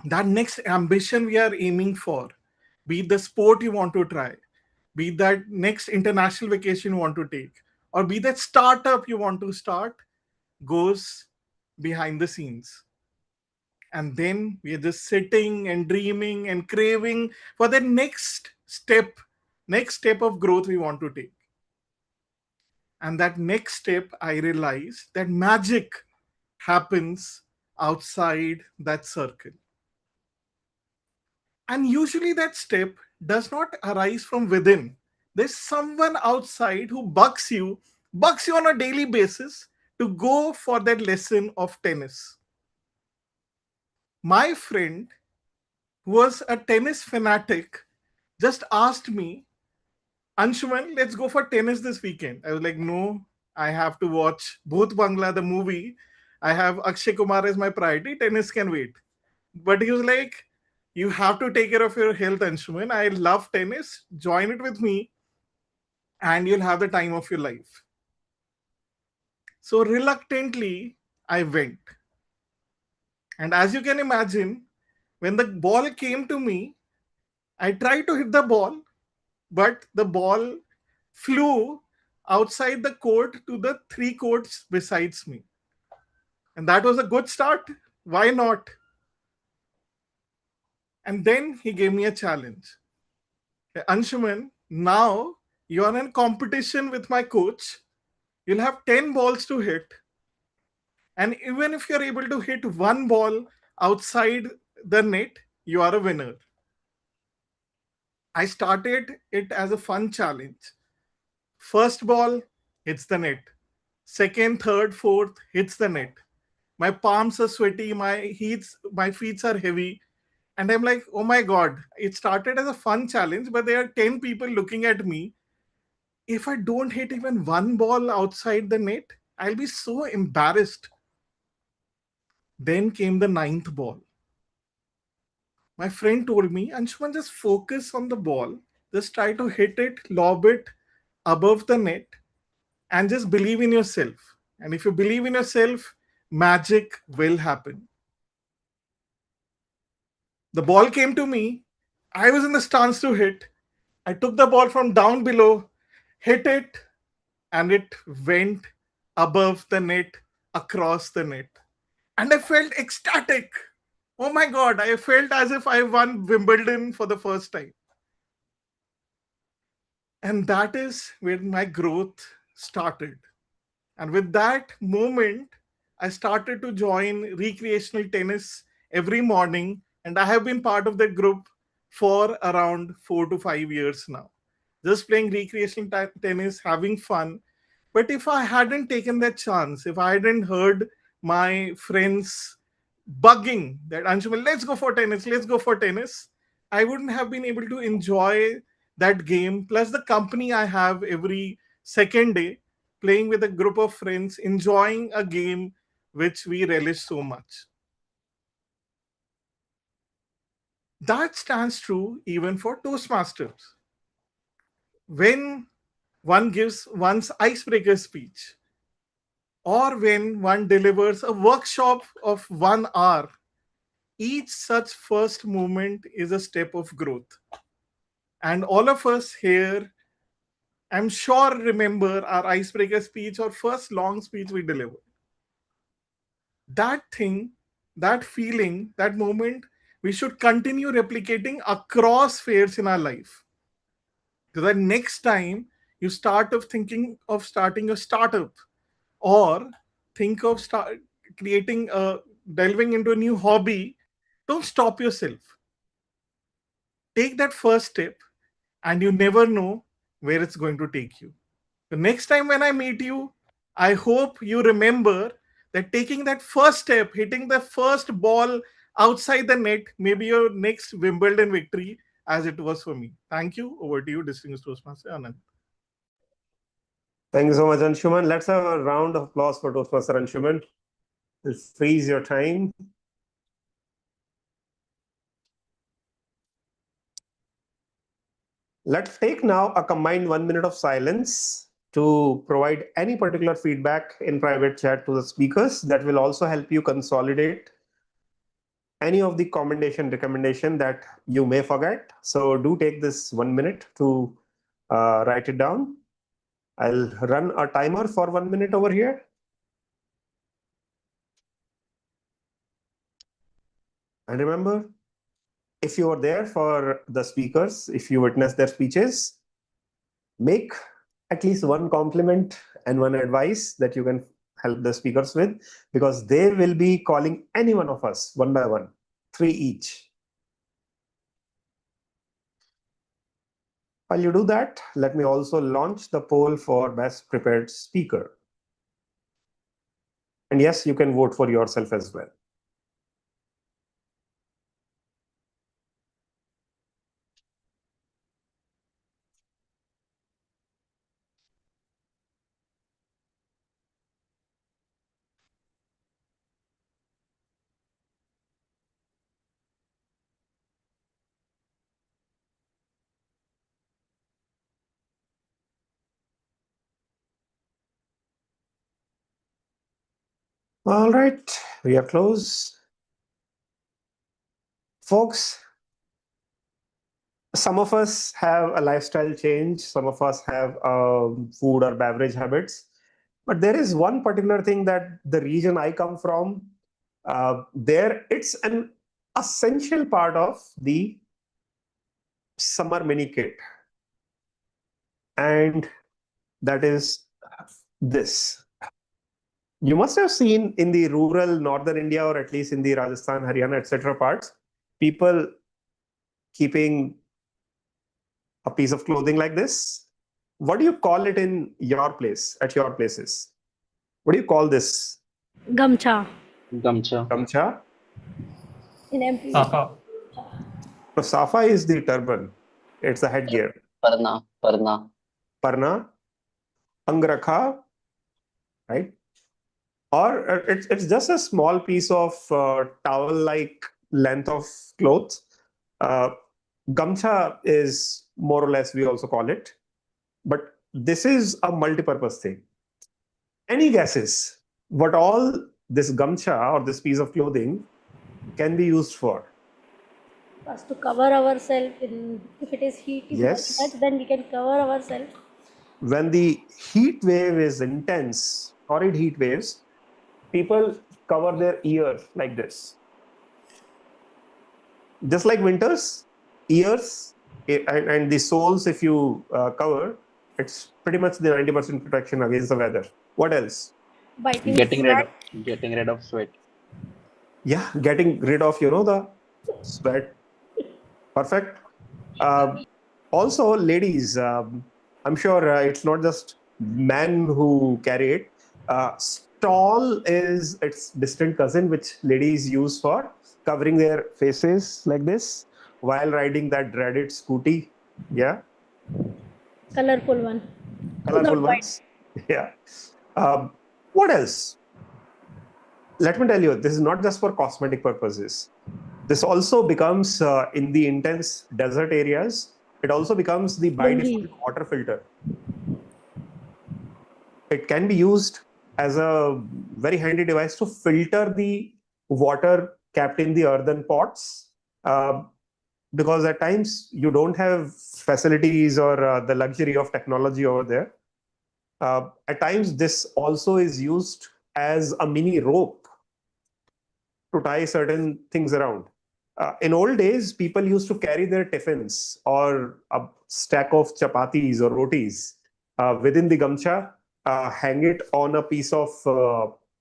That next ambition we are aiming for, be it the sport you want to try, be it that next international vacation you want to take, or be that startup you want to start, goes behind the scenes. And then we are just sitting and dreaming and craving for the next step of growth we want to take. And that next step, I realized that magic happens outside that circle. And usually that step does not arise from within. There's someone outside who bucks you on a daily basis to go for that lesson of tennis. My friend, who was a tennis fanatic, just asked me, Anshuman, let's go for tennis this weekend. I was like, no, I have to watch Bhoot Bangla, the movie. I have Akshay Kumar as my priority. Tennis can wait. But he was like, you have to take care of your health, Anshuman. I love tennis. Join it with me, and you'll have the time of your life. So reluctantly, I went. And as you can imagine, when the ball came to me, I tried to hit the ball, but the ball flew outside the court to the three courts besides me. And that was a good start. Why not? And then he gave me a challenge. Anshuman, now you are in competition with my coach. You'll have 10 balls to hit. And even if you're able to hit one ball outside the net, you are a winner. I started it as a fun challenge. First ball hits the net. Second, third, fourth hits the net. My palms are sweaty, my feet are heavy. And I'm like, oh my God, it started as a fun challenge, but there are 10 people looking at me. If I don't hit even one ball outside the net, I'll be so embarrassed. Then came the ninth ball. My friend told me, Anshuman, just focus on the ball. Just try to hit it, lob it above the net, and just believe in yourself. And if you believe in yourself, magic will happen. The ball came to me. I was in the stance to hit. I took the ball from down below, hit it, and it went above the net, across the net. And I felt ecstatic. Oh my God, I felt as if I won Wimbledon for the first time. And that is where my growth started. And with that moment, I started to join recreational tennis every morning. And I have been part of that group for around 4 to 5 years now. Just playing recreational tennis, having fun. But if I hadn't taken that chance, if I hadn't heard my friends bugging that Anshuman, let's go for tennis, I wouldn't have been able to enjoy that game. Plus the company I have every second day, playing with a group of friends, enjoying a game which we relish so much. That stands true even for Toastmasters. When one gives one's icebreaker speech, or when one delivers a workshop of 1 hour, each such first movement is a step of growth. And all of us here, I'm sure, remember our icebreaker speech or first long speech we delivered. That thing, that feeling, that moment, we should continue replicating across fairs in our life. So that next time you start of thinking of starting a startup, or think of creating a delving into a new hobby, don't stop yourself. Take that first step, and you never know where it's going to take you. The next time when I meet you, I hope you remember that taking that first step, hitting the first ball outside the net, may be your next Wimbledon victory, as it was for me. Thank you. Over to you, distinguished Toastmaster Anand. Thank you so much, Anshuman. Let's have a round of applause for Toastmaster Anshuman. Just freeze your time. Let's take now a combined 1 minute of silence to provide any particular feedback in private chat to the speakers. That will also help you consolidate any of the recommendation that you may forget. So do take this 1 minute to write it down. I'll run a timer for 1 minute over here. And remember, if you were there for the speakers, if you witnessed their speeches, make at least one compliment and one advice that you can help the speakers with, because they will be calling any one of us one by one, 3 each. While you do that, let me also launch the poll for best prepared speaker. And yes, you can vote for yourself as well. All right, we are close. Folks, some of us have a lifestyle change, some of us have food or beverage habits, but there is one particular thing that the region I come from, there it's an essential part of the summer mini kit, and that is this. You must have seen in the rural northern India, or at least in the Rajasthan, Haryana, etc. parts, people keeping a piece of clothing like this. What do you call it in your place, at your places? What do you call this? Gamcha. Gamcha. Gamcha? In MP. Safa. So Safa is the turban. It's the headgear. Parna. Parna, Angrakha, right? Or it's just a small piece of towel-like length of clothes. Gamcha is more or less, we also call it. But this is a multi-purpose thing. Any guesses what all this gamcha or this piece of clothing can be used for? First to cover ourselves if it is heat is Yes. much, then we can cover ourselves. When the heat wave is intense, horrid heat waves, people cover their ears like this. Just like winters, ears and the soles, if you cover, it's pretty much the 90% protection against the weather. What else? Biting Getting rid sweat. of sweat. Yeah, getting rid of, the sweat. Perfect. Also, ladies, I'm sure it's not just men who carry it. Stall is its distant cousin, which ladies use for covering their faces like this while riding that dreaded scooty. Yeah, Colorful one. colorful Not white. ones. Yeah. What else? Let me tell you, this is not just for cosmetic purposes. This also becomes, in the intense desert areas, it also becomes the by default water filter. It can be used as a very handy device to filter the water kept in the earthen pots, because at times you don't have facilities or the luxury of technology over there. At times, this also is used as a mini rope to tie certain things around. In old days, people used to carry their tiffins or a stack of chapatis or rotis within the gamcha, hang it on a piece of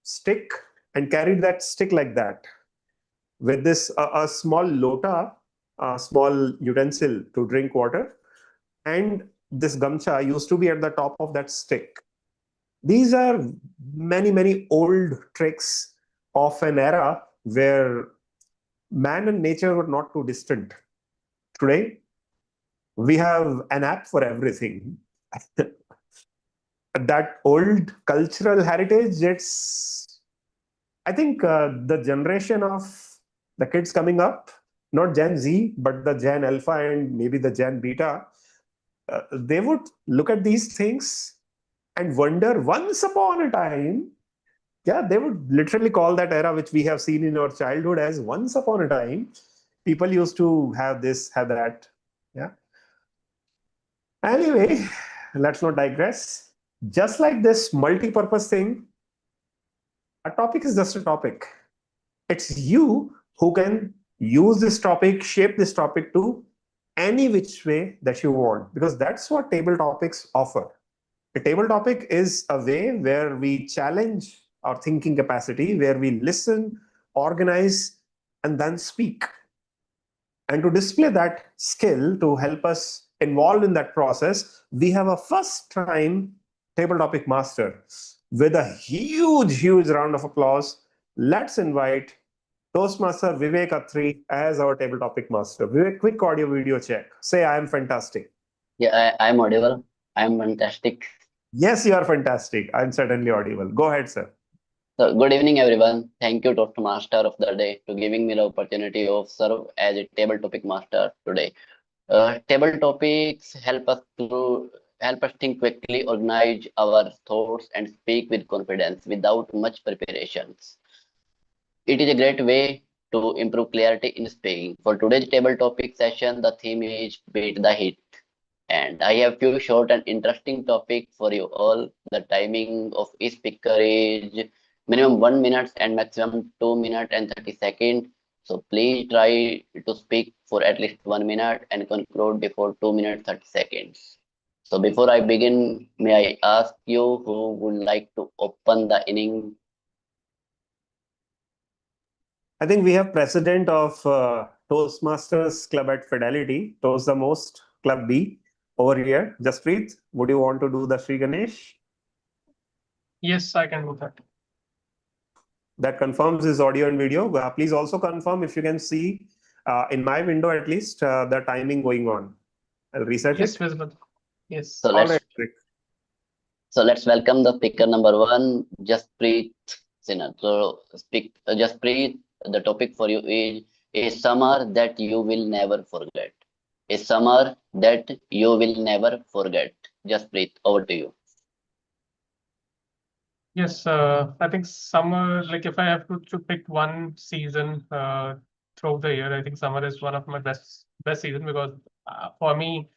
stick, and carry that stick like that. With this, a small lota, a small utensil to drink water, and this gamcha used to be at the top of that stick. These are many, many old tricks of an era where man and nature were not too distant. Today, we have an app for everything. That old cultural heritage, I think the generation of the kids coming up, not Gen Z, but the Gen Alpha and maybe the Gen Beta, they would look at these things and wonder, once upon a time, yeah, they would literally call that era which we have seen in our childhood as once upon a time. People used to have this, have that. Yeah. Anyway, let's not digress. Just like this multi-purpose thing, a topic is just a topic. It's you who can use this topic, shape this topic to any which way that you want, because that's what table topics offer. A table topic is a way where we challenge our thinking capacity, where we listen, organize, and then speak. And to display that skill, to help us involved in that process, we have a first time table topic master. With a huge round of applause, let's invite Toastmaster Vivek Athri as our table topic master. Vivek, quick audio video check. Say, I am fantastic. Yeah, I'm audible. I'm fantastic. Yes, you are fantastic. I'm certainly audible. Go ahead, sir. So, good evening, everyone. Thank you, Toastmaster of the day, to giving me the opportunity of serve as a table topic master today. Table topics help us think quickly, organize our thoughts, and speak with confidence without much preparations. It is a great way to improve clarity in speaking. For today's table topic session, the theme is beat the heat. And I have few short and interesting topics for you all. The timing of each speaker is minimum 1 minute and maximum 2 minutes and 30 seconds. So please try to speak for at least 1 minute and conclude before 2 minutes 30 seconds. So before I begin, may I ask you who would like to open the inning? I think we have president of Toastmasters Club at Fidelity, Toast the Most, Club B, over here. Jaspreet, would you want to do the Sri Ganesh? Yes, I can do that. That confirms his audio and video. Please also confirm if you can see in my window at least the timing going on. I'll reset Yes, it. visible. Yes. So All let's right, Rick. So let's welcome the speaker number one, Jaspreet Sinha. So Jaspreet, the topic for you is a summer that you will never forget. A summer that you will never forget. Jaspreet, over to you. Yes, I think summer, like if I have to pick one season throughout the year, I think summer is one of my best season because for me,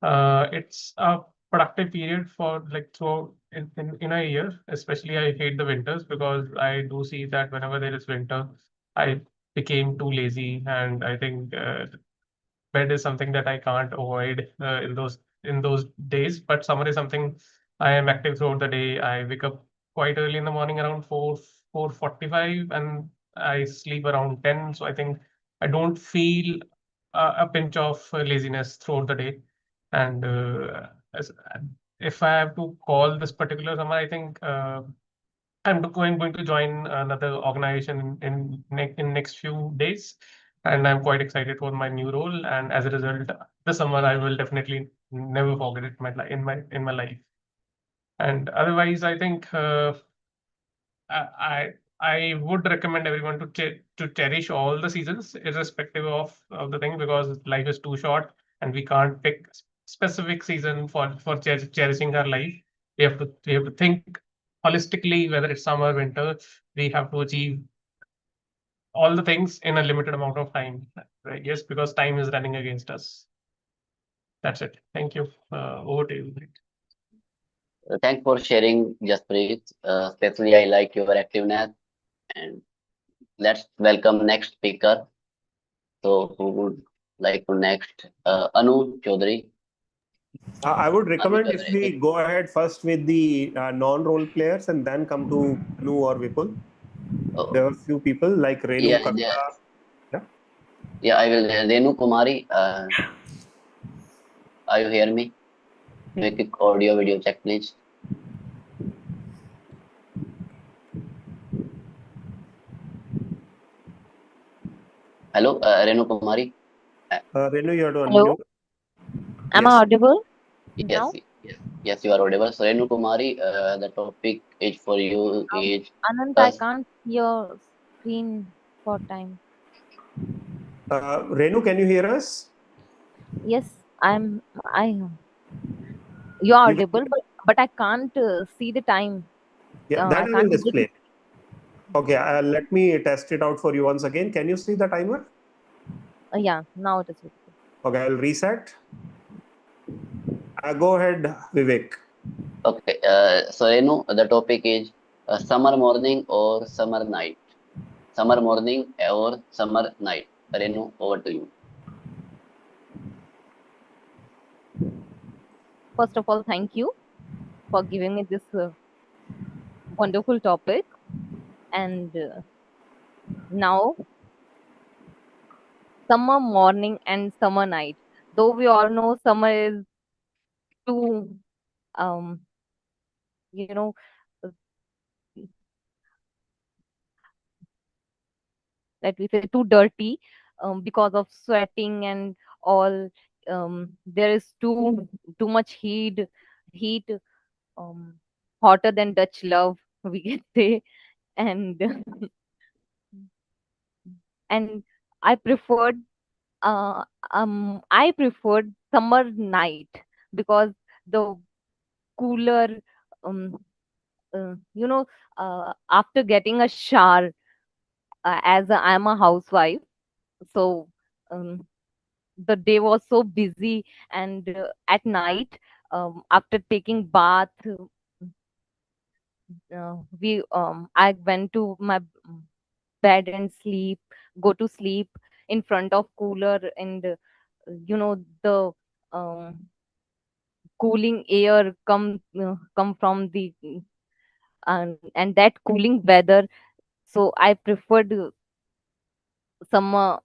it's a productive period for like throughout in a year. Especially I hate the winters because I do see that whenever there is winter, I became too lazy, and I think bed is something that I can't avoid in those days. But summer is something I am active throughout the day. I wake up quite early in the morning, around 4:45, and I sleep around 10. So I think I don't feel a pinch of laziness throughout the day. And if I have to call this particular summer, I think I'm going to join another organization in next few days, and I'm quite excited for my new role. And as a result, the summer I will definitely never forget it in my life. And otherwise, I think I would recommend everyone to cherish all the seasons, irrespective of the thing, because life is too short, and we can't pick specific season for cherishing our life. We have to think holistically, whether it's summer, winter. We have to achieve all the things in a limited amount of time, right? Yes, because time is running against us. That's it. Thank you. Over to you. Thanks for sharing, Jaspreet. Especially I like your activeness. And let's welcome next speaker. So who would like to next? Anu Chaudhary. I would Anu recommend if Chaudhary. we go ahead first with the non-role players and then come to Anu or Vipul. Oh, There are a few people like Renu yeah, Katta. yeah, I will. Renu Kumari, are you hear me? Do a quick audio video check, please. Hello, Renu Kumari. Renu, you have to Hello? unmute. Am I Yes. audible Yes, now? yes, you are audible. So Renu Kumari, the topic is for you is Anand, I can't see your screen for time. Renu, can you hear us? Yes, you're You can- audible, but I can't see the time. Yeah, that I I will can't able to. display. Okay, let me test it out for you once again. Can you see the timer? Yeah, now it is visible. Okay, I'll reset. Go ahead, Vivek. okay. So Renu, the topic is summer morning or summer night. Summer morning or summer night. Renu, over to you. First of all, thank you for giving me this wonderful topic. And now, summer morning and summer night. Though we all know summer is too, um, you know, uh, let me say too dirty because of sweating and all. There is too much heat, um, hotter than Dutch love, we can say, and and I preferred I preferred summer night because the cooler, um, you know, after getting a shower, as I'm a housewife, so um, the day was so busy, and at night, after taking bath, we I went to my bed and go to sleep in front of cooler, and the um, cooling air come from the and that cooling weather. So I preferred summer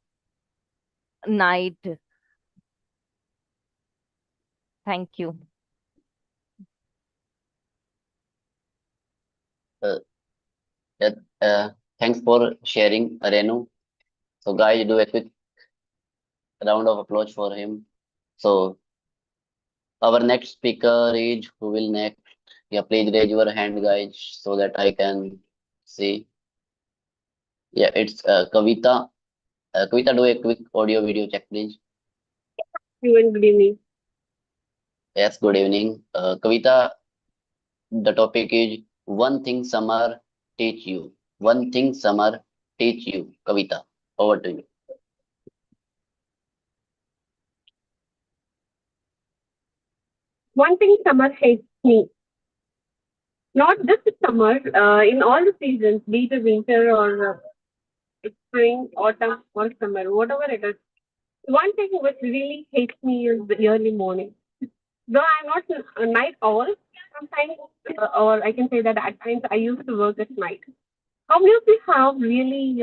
night. Thank you. Uh, yeah, Thanks for sharing, Renu. So, guys, do a quick round of applause for him. So, our next speaker is who will next? Yeah, please raise your hand, guys, so that I can see. Yeah, it's Kavita. Kavita, do a quick audio video check, please. Everyone, good evening. Yes, good evening. Kavita, the topic is one thing summer teach you. One thing summer teach you. Kavita, over to you. One thing summer hates me. Not just summer, in all the seasons, be it winter or spring, autumn, or summer, whatever it is. One thing which really hates me is the early morning. Though I'm not a night owl, sometimes, or I can say that at times I used to work at night. How many of you have really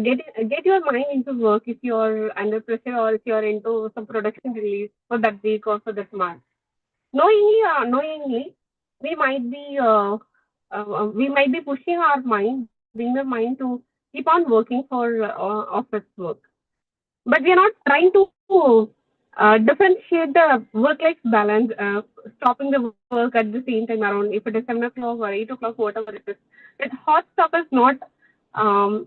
get your mind into work if you're under pressure or if you're into some production release for that week or for that month? Knowingly or unknowingly, we might be pushing our mind, the inner mind, to keep on working for office work. But we are not trying to differentiate the work-life balance, stopping the work at the same time around if it is 7 o'clock or 8 o'clock, whatever it is. That hot stop is not um,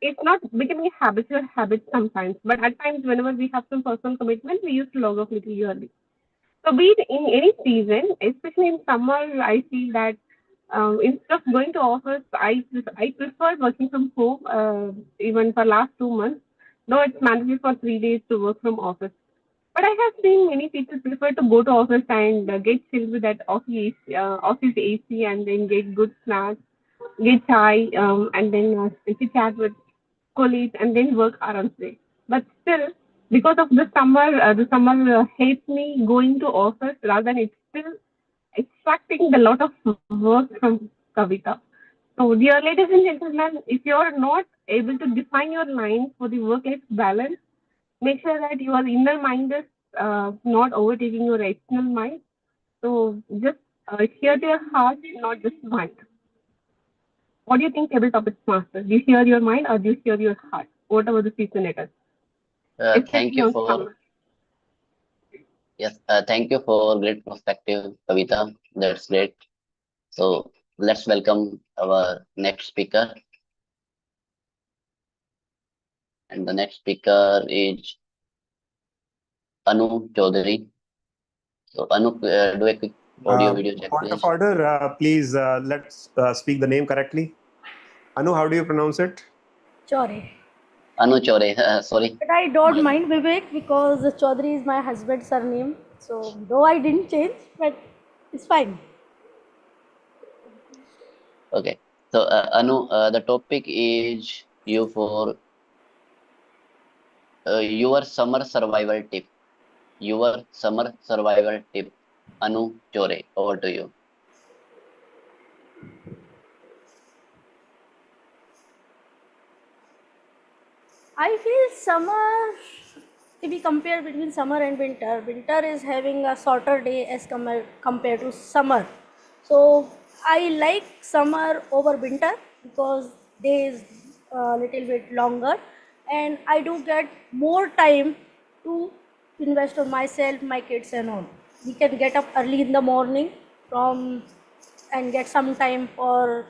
it's not becoming a habitual habit sometimes. But at times, whenever we have some personal commitment, we used to log off little early. So, be it in any season, especially in summer, I feel that instead of going to office, I prefer working from home. Even for last 2 months, though it's mandatory for 3 days to work from office. But I have seen many people prefer to go to office and get chilled with that office AC, and then get good snacks, get chai, and then chit chat with colleagues, and then work around day. But still, because of the summer hates me going to office rather than it's still extracting the lot of work from Kavita. So, dear ladies and gentlemen, if you're not able to define your line for the work-life balance, make sure that your inner mind is not overtaking your external mind. So, just hear to your heart, not just mind. What do you think, table topics master? Do you hear your mind or do you hear your heart? Whatever the season it is. Thank Especially you on for summer. yes, thank you for great perspective, Kavita. That's great. So let's welcome our next speaker, and the next speaker is Anu Chaudhary. So Anu, do a quick audio video check, Point of please. order, please let's speak the name correctly. Anu, how do you pronounce it? Chaudhary. Anu Chaudhary, sorry. But I don't mind Vivek because Chaudhary is my husband's surname. So though I didn't change, but it's fine. Okay. So Anu, the topic is you for Your summer survival tip. Your summer survival tip. Anu Chore, over to you. I feel summer, if we compare between summer and winter, winter is having a shorter day as compared to summer. So I like summer over winter because day is a little bit longer, and I do get more time to invest on myself, my kids, and all. We can get up early in the morning from and get some time for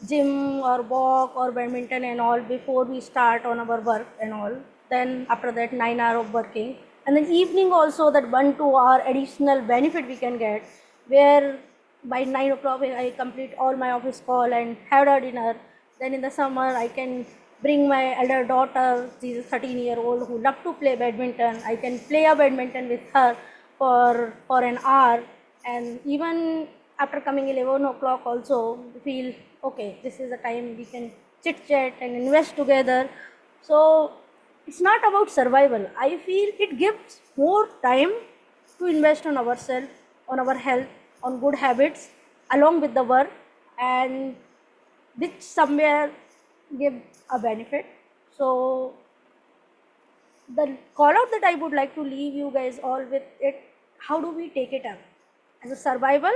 gym or walk or badminton and all before we start on our work and all. Then after that 9 hours of working, and then evening also that 1 2 hour additional benefit we can get, where by 9 o'clock I complete all my office call and have a dinner. Then in the summer I can bring my elder daughter, she's a 13-year-old who love to play badminton. I can play a badminton with her for an hour, and even after coming 11 o'clock also we feel okay, this is the time we can chit chat and invest together. So it's not about survival. I feel it gives more time to invest on ourselves, on our health, on good habits along with the work, and which somewhere give a benefit. So the call out that I would like to leave you guys all with it, how do we take it up? As a survival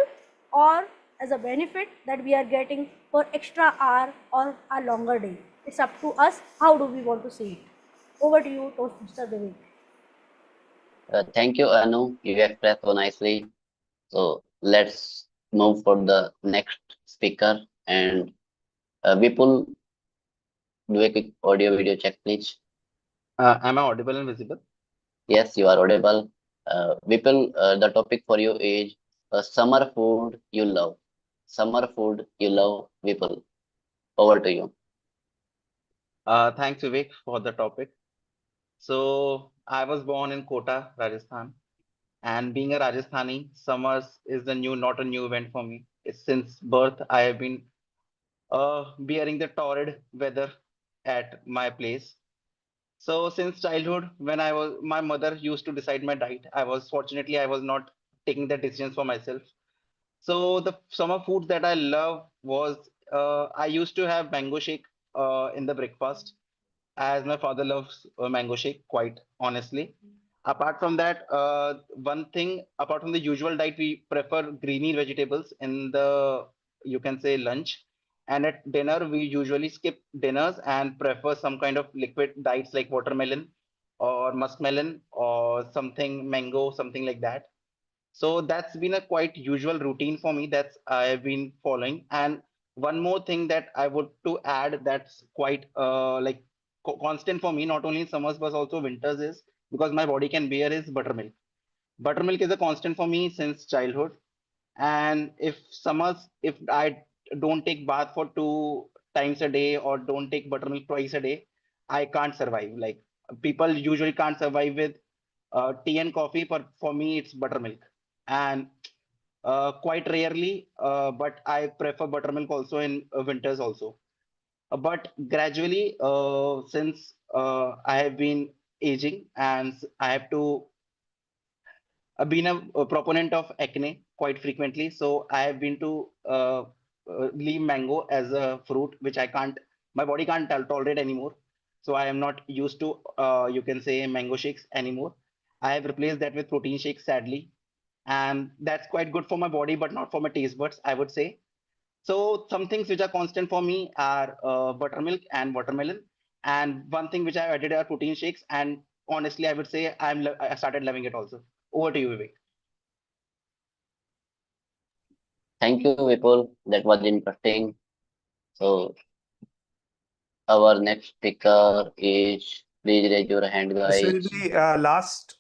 or as a benefit that we are getting for extra hour or a longer day? It's up to us. How do we want to see it? Over to you, Mr. Devi. Thank you, Anu. You expressed so nicely. So let's move for the next speaker. And Vipul, do a quick audio video check, please. Am I audible and visible? Yes, you are audible. Vipul, the topic for you is summer food you love. Summer food you love, Vipul. Over to you. Thanks, Vivek, for the topic. So I was born in Kota, Rajasthan, and being a Rajasthani, summers is the new, not a new event for me. Since birth, I have been bearing the torrid weather at my place. So since childhood, when my mother used to decide my diet. Fortunately, I was not taking the decisions for myself. So the summer foods that I love was I used to have mango shake in the breakfast, as my father loves mango shake, quite honestly. Apart from that, one thing apart from the usual diet, we prefer greeny vegetables in the, you can say, lunch. And at dinner, we usually skip dinners and prefer some kind of liquid diets like watermelon or muskmelon or something mango, something like that. So that's been a quite usual routine for me that's I've been following. And one more thing that I would to add that's quite like constant for me, not only in summers but also winters, is because my body can bear is buttermilk. Buttermilk is a constant for me since childhood. And if I don't take bath for 2 times a day or don't take buttermilk twice a day, I can't survive. Like people usually can't survive with tea and coffee, but for me it's buttermilk. And quite rarely, but I prefer buttermilk also in winters also. But gradually, since I have been aging and I have to I've been a proponent of acne quite frequently, so I have been to leave mango as a fruit, which my body can't tolerate anymore. So I am not used to, you can say, mango shakes anymore. I have replaced that with protein shakes, sadly, and that's quite good for my body, but not for my taste buds, I would say. So some things which are constant for me are buttermilk and watermelon, and one thing which I added are protein shakes. And honestly, I would say I started loving it also. Over to you, Vivek. Thank you, Vipul. That was interesting. So our next speaker is, please raise your hand, This will guys. be last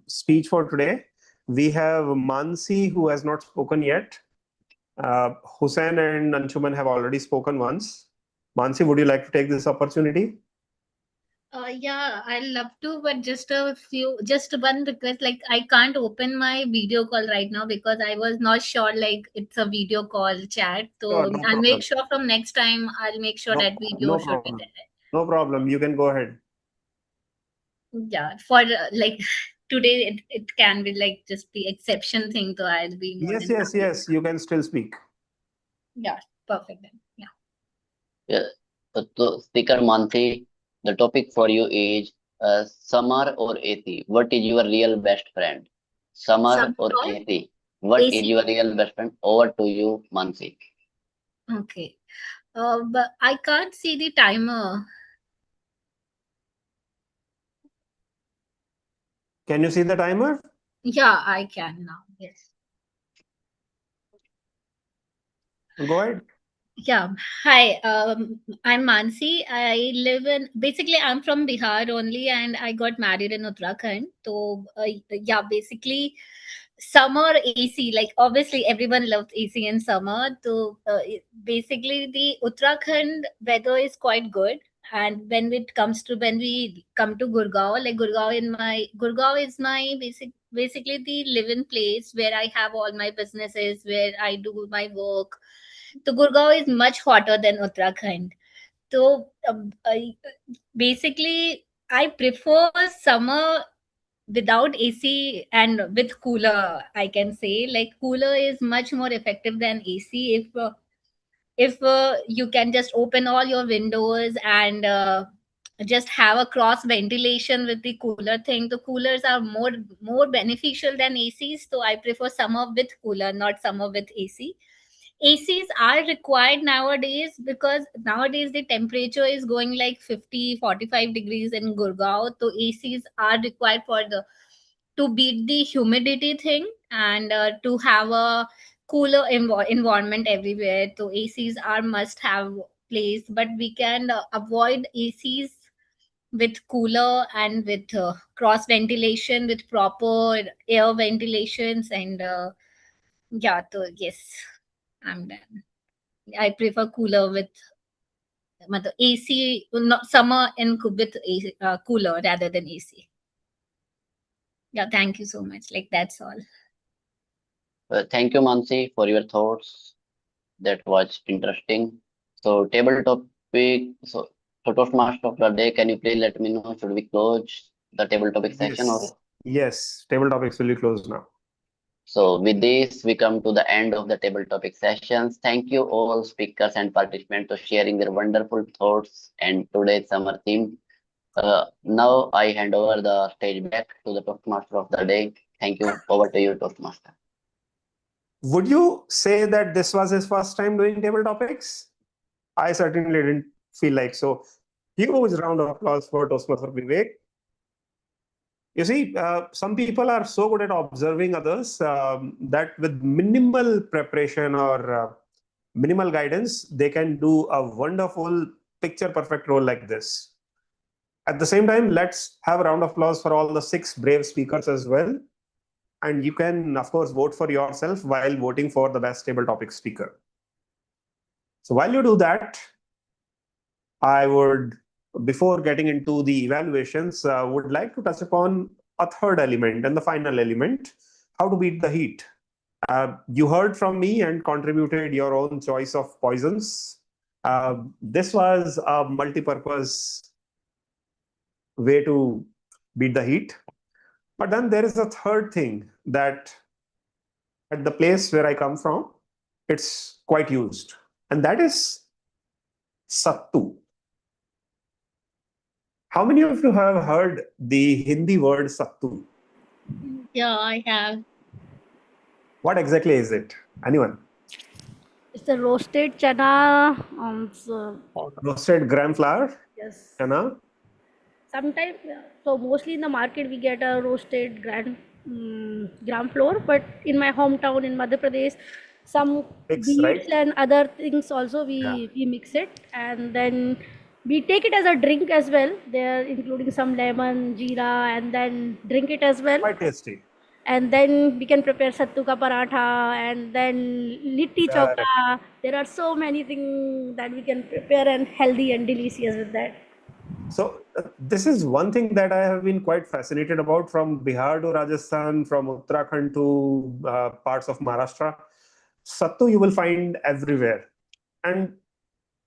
speech for today. We have Mansi, who has not spoken yet. Hussain and Anshuman have already spoken once. Mansi, would you like to take this opportunity? Yeah, I'd love to, but just one request. Like, I can't open my video call right now because I was not sure, like, it's a video call chat. So Sure, no I'll problem. make sure from next time, I'll make sure No, that video no should be problem. there. No problem. You can go ahead. Yeah, for like today, it can be like just the exception thing. So I'll be more Yes, than yes, happy. yes. You can still speak. Yeah, perfect then. Yeah. Yeah. So, speaker Mansi, the topic for you is summer or AC. What is your real best friend? Summer Summer or or AC? What is AC? your real best friend? Over to you, Mansi. Okay. But I can't see the timer. Can you see the timer? Yeah, I can now. Yes. Go ahead. Yeah. Hi. I'm Mansi. I live in basically I'm from Bihar only, and I got married in Uttarakhand. So yeah, basically summer AC. Like obviously everyone loves AC in summer. So basically the Uttarakhand weather is quite good. And when we come to Gurgaon, like Gurgaon is my basically the living place where I have all my businesses, where I do my work. So Gurgaon is much hotter than Uttarakhand. So basically, I prefer summer without AC and with cooler. I can say like cooler is much more effective than AC. If you can just open all your windows and just have a cross ventilation with the cooler thing, the coolers are more beneficial than ACs. So I prefer summer with cooler, not summer with AC. ACs are required nowadays because nowadays the temperature is going like 50, 45 degrees in Gurgaon. So ACs are required for the to beat the humidity thing and to have a cooler environment everywhere. So ACs are must have place, but we can avoid ACs with cooler and with cross ventilation with proper air ventilations and yeah. So yes, I'm done. I prefer cooler with matlab AC, not summer and with AC, cooler rather than AC. Yeah, thank you so much. Like that's all. Thank you, Mansi, for your thoughts. That was interesting. So, table topic. So Toastmaster of the day, can you please let me know? Should we close the table topic session or? Yes. Yes. Table topics will be closed now. So with this, we come to the end of the table topic sessions. Thank you all speakers and participants for sharing their wonderful thoughts and today's summer theme. Now I hand over the stage back to the Toastmaster of the day. Thank you. Over to you, Toastmaster. Would you say that this was his first time doing table topics? I certainly didn't feel like so. Huge round of applause for Toastmaster Vivek. You see, some people are so good at observing others that with minimal preparation or minimal guidance, they can do a wonderful picture perfect role like this. At the same time, let's have a round of applause for all the 6 brave speakers as well. And you can, of course, vote for yourself while voting for the best table topic speaker. So while you do that, I would, before getting into the evaluations, would like to touch upon a third element and the final element, how to beat the heat. You heard from me and contributed your own choice of poisons. This was a multi-purpose way to beat the heat. But then there is a third thing that at the place where I come from, it's quite used. And that is sattu. How many of you have heard the Hindi word sattu? Yeah, I have. What exactly is it? Anyone? It's a roasted chana. Roasted gram flour? Yes. Chana? Sometimes, so mostly in the market we get a roasted gram flour, but in my hometown in Madhya Pradesh, some Mix, right? beets and other things also we mix it, and then we take it as a drink as well. They're including some lemon, jeera, and then drink it as well. Quite tasty. And then we can prepare sattu ka paratha, and then litti Correct. chokha. There are so many things that we can prepare and healthy and delicious with that. So this is one thing that I have been quite fascinated about from Bihar to Rajasthan, from Uttarakhand to parts of Maharashtra. Sattu you will find everywhere. And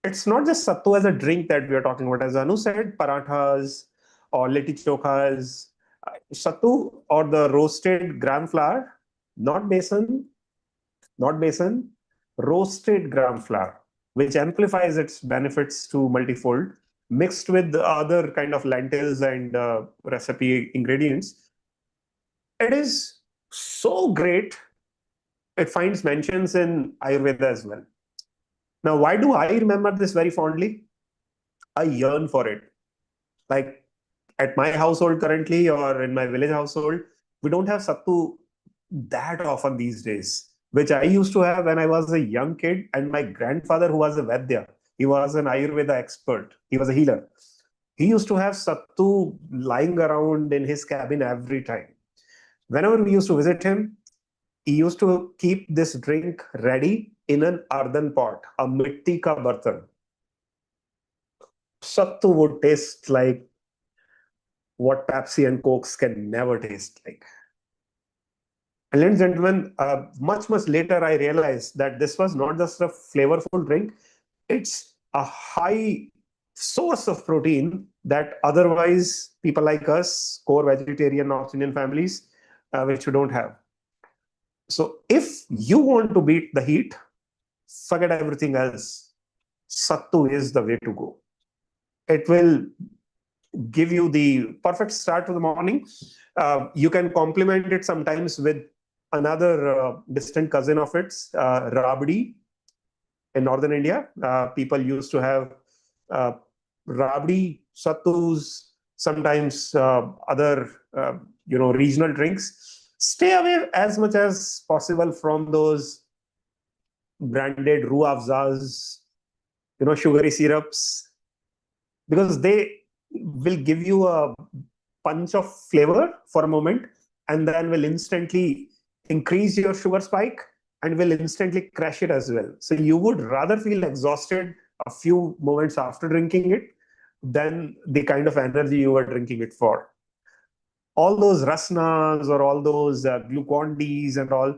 it's not just sattu as a drink that we are talking about. As Anu said, parathas or litti chokhas. Sattu or the roasted gram flour, not besan, not besan, roasted gram flour, which amplifies its benefits to multifold, mixed with the other kind of lentils and recipe ingredients. It is so great. It finds mentions in Ayurveda as well. Now, why do I remember this very fondly? I yearn for it. Like at my household currently or in my village household, we don't have sattu that often these days, which I used to have when I was a young kid. And my grandfather, who was a Vaidya, he was an Ayurveda expert, he was a healer. He used to have sattu lying around in his cabin every time. Whenever we used to visit him, he used to keep this drink ready in an earthen pot, a mitti ka bartan. Sattu would taste like what Pepsi and Cokes can never taste like. And ladies and gentlemen, much later, I realized that this was not just a flavorful drink, it's a high source of protein that otherwise people like us, core vegetarian North Indian families, which we don't have. So if you want to beat the heat, forget everything else. Sattu is the way to go. It will give you the perfect start to the morning. You can complement it sometimes with another distant cousin of its, rabdi. In northern India, people used to have uh, rabdi, sattus, sometimes other regional drinks. Stay away as much as possible from those branded roux afzas, sugary syrups, because they will give you a punch of flavor for a moment and then will instantly increase your sugar spike and will instantly crash it as well. So you would rather feel exhausted a few moments after drinking it than the kind of energy you were drinking it for. All those rasnas or all those glucon-Ds and all,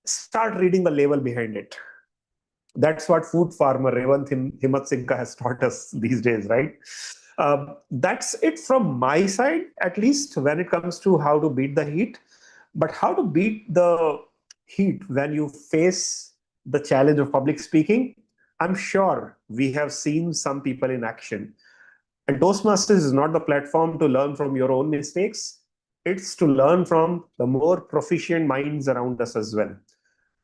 start reading the label behind it. That's what food farmer Revant Himmat Singh has taught us these days, right? That's it from my side, at least when it comes to how to beat the heat. But how to beat the heat when you face the challenge of public speaking, I'm sure we have seen some people in action. And Toastmasters is not the platform to learn from your own mistakes. It's to learn from the more proficient minds around us as well.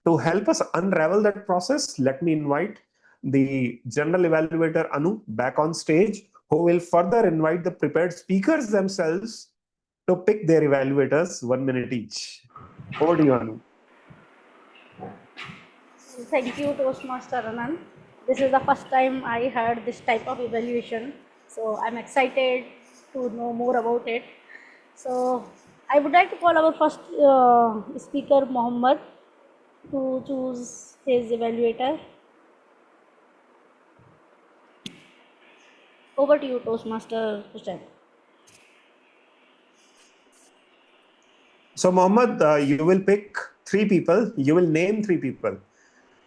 To help us unravel that process, let me invite the general evaluator Anu back on stage, who will further invite the prepared speakers themselves to pick their evaluators 1 minute each. Over to you, Anu. Thank you, Toastmaster Anand. This is the first time I heard this type of evaluation, so I'm excited to know more about it. So I would like to call our first speaker, Mohammed, to choose his evaluator. Over to you, Toastmaster Hussain. So, Mohammed, you will pick three people. You will name three people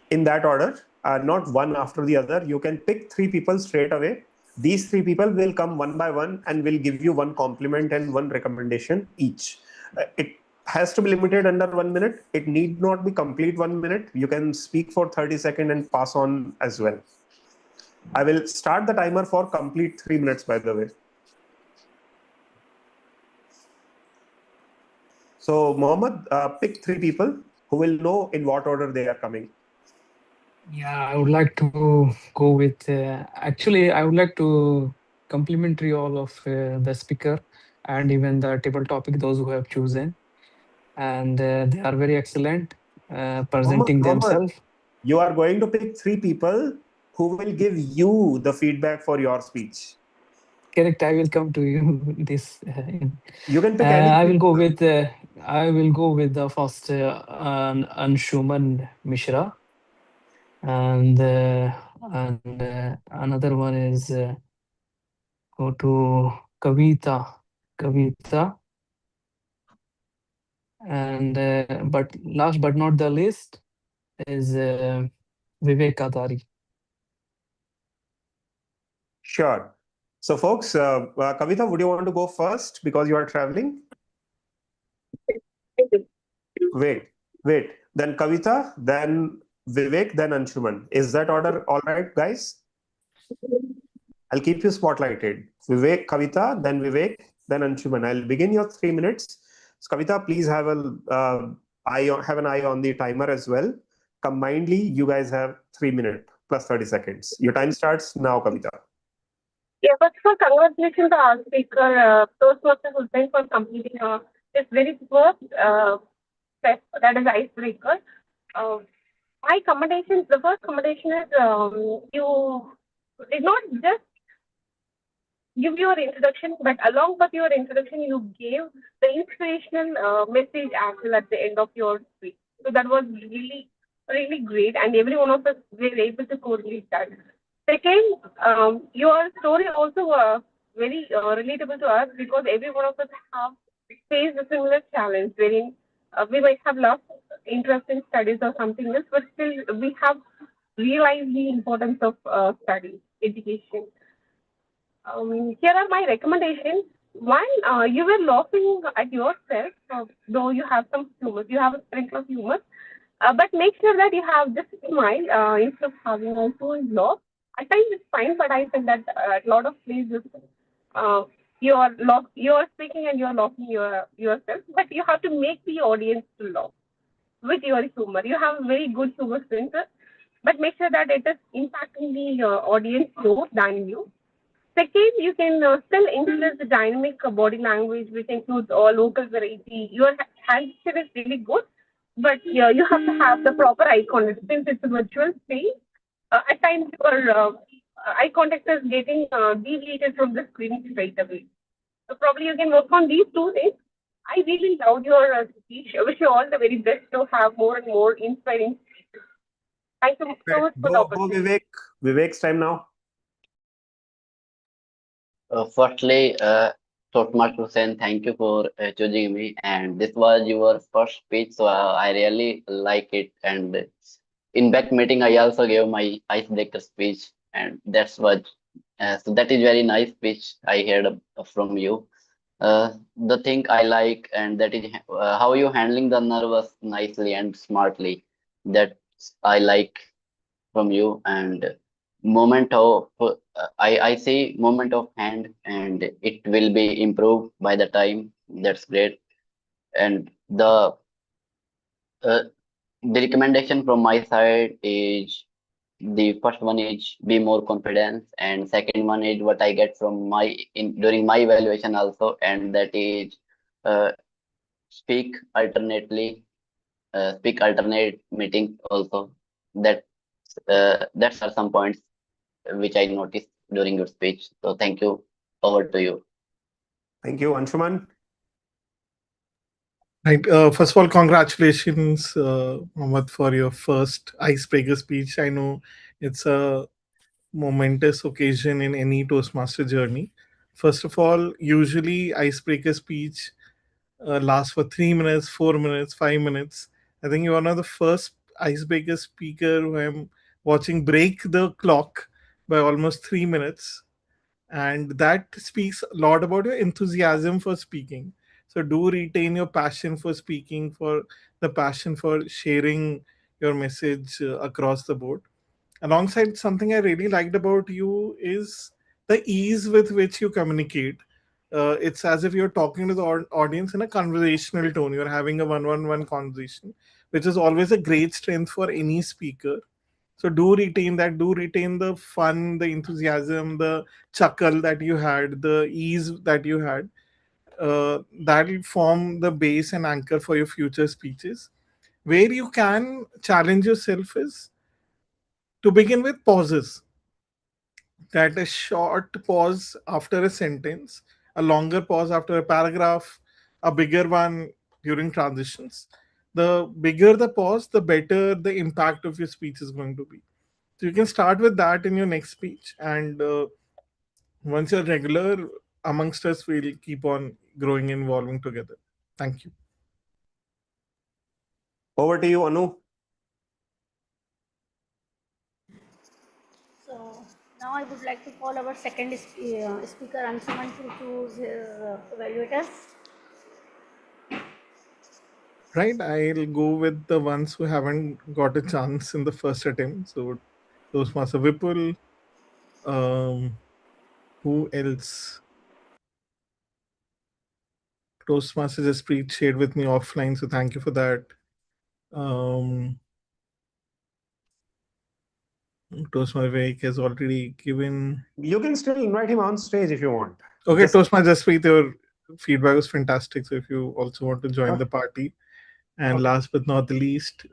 in that order, not one after the other. You can pick three people straight away. These three people will come one by one and will give you one compliment and one recommendation each. It has to be limited under 1 minute. It need not be complete 1 minute. You can speak for 30 seconds and pass on as well. I will start the timer for complete 3 minutes, by the way. So, Mohammed, pick three people who will know in what order they are coming. Yeah, I would like to go with. Actually, I would like to complimentary all of the speaker and even the table topic those who have chosen, and they are very excellent presenting Mohammed, themselves. you are going to pick three people who will give you the feedback for your speech. Correct. I will come to you this. You can pick any I will three go people. with. I will go with the first Anshuman Mishra, and another one is go to Kavita, and but last but not the least is Vivek Adari. Sure. So, folks, Kavita, would you want to go first because you are traveling? Thank you. Wait. Then Kavita, then Vivek, then Anshuman. Is that order all right, guys? I'll keep you spotlighted. Vivek, Kavita, then Vivek, then Anshuman. I'll begin your 3 minutes. So, Kavita, please have an eye on the timer as well. Combinedly, you guys have 3 minutes plus 30 seconds. Your time starts now, Kavita. Yeah, first of all, congratulations to our speaker, Toastmaster Hussain, for completing this very first step, that is icebreaker. My commendation, the first commendation is you did not just give your introduction, but along with your introduction, you gave the inspirational message as well at the end of your speech. So that was really, really great, and every one of us were able to correlate that. Second, your story also very relatable to us because every one of us have faced a similar challenge wherein we might have lost interest in studies or something else, but still we have realized the importance of study, education. Here are my recommendations. One, you were laughing at yourself, though you have some humor. You have a sprinkle of humor, but make sure that you have just a smile instead of having also a laugh. At times it's fine, but I said that at a lot of places you are speaking and you are laughing yourself, but you have to make the audience to laugh with your humor. You have a very good humor sense, but make sure that it is impacting the audience more than you. Second, you can still include the dynamic body language, which includes all local variety. Your hand gesture is really good, but you have to have the proper eye contact since it's a virtual space. At times, your eye contact is getting deviated from the screen straight away. So probably you can work on these two things. I really loved your speech. I wish you all the very best to have more and more inspiring speeches. Thank you so much for the Go, opportunity. Vivek. Vivek's time now. Firstly, Toastmaster Hussain, thank you for choosing me. And this was your first speech, so I really like it. And in back meeting, I also gave my icebreaker speech, and so that is very nice speech I heard from you. The thing I like, and that is how you handling the nervous nicely and smartly. That I like from you. And moment of I see moment of hand, and it will be improved by the time. That's great. And uh, the recommendation from my side is, the first one is be more confident, and second one is what I get from my during my evaluation also, and that is uh, speak alternately, speak alternate meetings also. That that's are some points which I noticed during your speech. So thank you. Over to you. Thank you, Anshuman. Right. First of all, congratulations, Mohammed, for your first icebreaker speech. I know it's a momentous occasion in any Toastmaster journey. First of all, usually icebreaker speech lasts for 3 minutes, 4 minutes, 5 minutes. I think you're one of the first icebreaker speaker who I'm watching break the clock by almost 3 minutes, and that speaks a lot about your enthusiasm for speaking. So do retain your passion for speaking, for the passion for sharing your message across the board. Alongside, something I really liked about you is the ease with which you communicate. It's as if you're talking to the audience in a conversational tone. You're having a one-on-one conversation, which is always a great strength for any speaker. So do retain that. Do retain the fun, the enthusiasm, the chuckle that you had, the ease that you had. That'll form the base and anchor for your future speeches. Where you can challenge yourself is to begin with pauses. That a short pause after a sentence, a longer pause after a paragraph, a bigger one during transitions. The bigger the pause, the better the impact of your speech is going to be. So you can start with that in your next speech, and once you're regular amongst us, we'll keep on growing and evolving together. Thank you. Over to you, Anu. So Now I would like to call our second speaker, Anshuman, to choose evaluators. Right, I'll go with the ones who haven't got a chance in the first attempt. So Toastmaster Vipul, who else? Toastmaster Jasprit shared with me offline, so thank you for that. Toastmaster Vivek has already given. You can still invite him on stage if you want. Okay, Just- Toastmaster Jasprit, your feedback was fantastic. So if you also want to join the party. And Okay. last but not the least,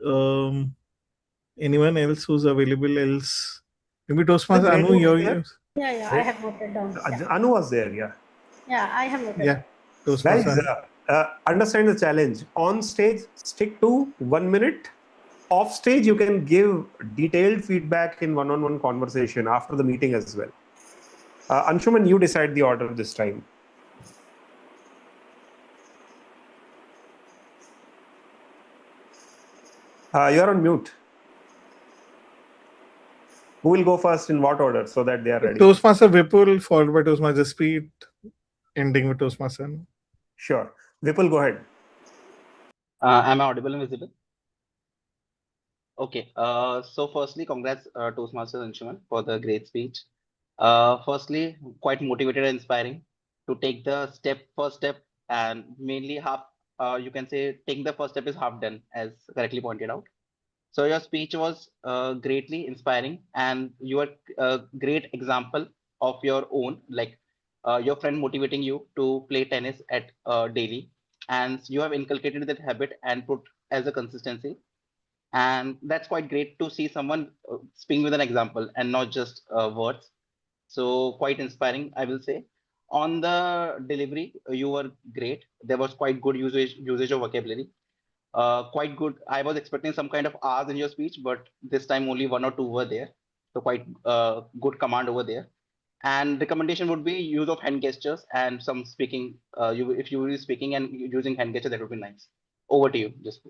anyone else who's available else? Maybe Toastmaster Anu, there? Yeah, I have noted down. Anu was there, yeah. Yeah, I have noted. Yeah, Toastmaster Guys, Anu. understand the challenge. On stage, stick to 1 minute. Off stage, you can give detailed feedback in one-on-one conversation after the meeting as well. Anshuman, you decide the order this time. You're on mute. Who will go first in what order so that they are ready? Toastmaster Vipul, followed by Toastmaster Jasprit, ending with Toastmaster Anu. Sure. Vipul, go ahead. Am I audible and visible? Okay. So firstly, congrats Toastmasters Anshuman for the great speech. Firstly, quite motivated and inspiring to take the first step, and mainly half. You can say taking the first step is half done, as correctly pointed out. So your speech was greatly inspiring, and you are a great example of your own, like your friend motivating you to play tennis at daily, and you have inculcated that habit and put as a consistency, and that's quite great to see someone speaking with an example and not just words. So quite inspiring, I will say. On the delivery, you were great. There was quite good usage of vocabulary, quite good. I was expecting some kind of R's in your speech, but this time only one or two were there. So quite good command over there. And recommendation would be use of hand gestures and some speaking. If you were speaking and using hand gestures, that would be nice. Over to you, just.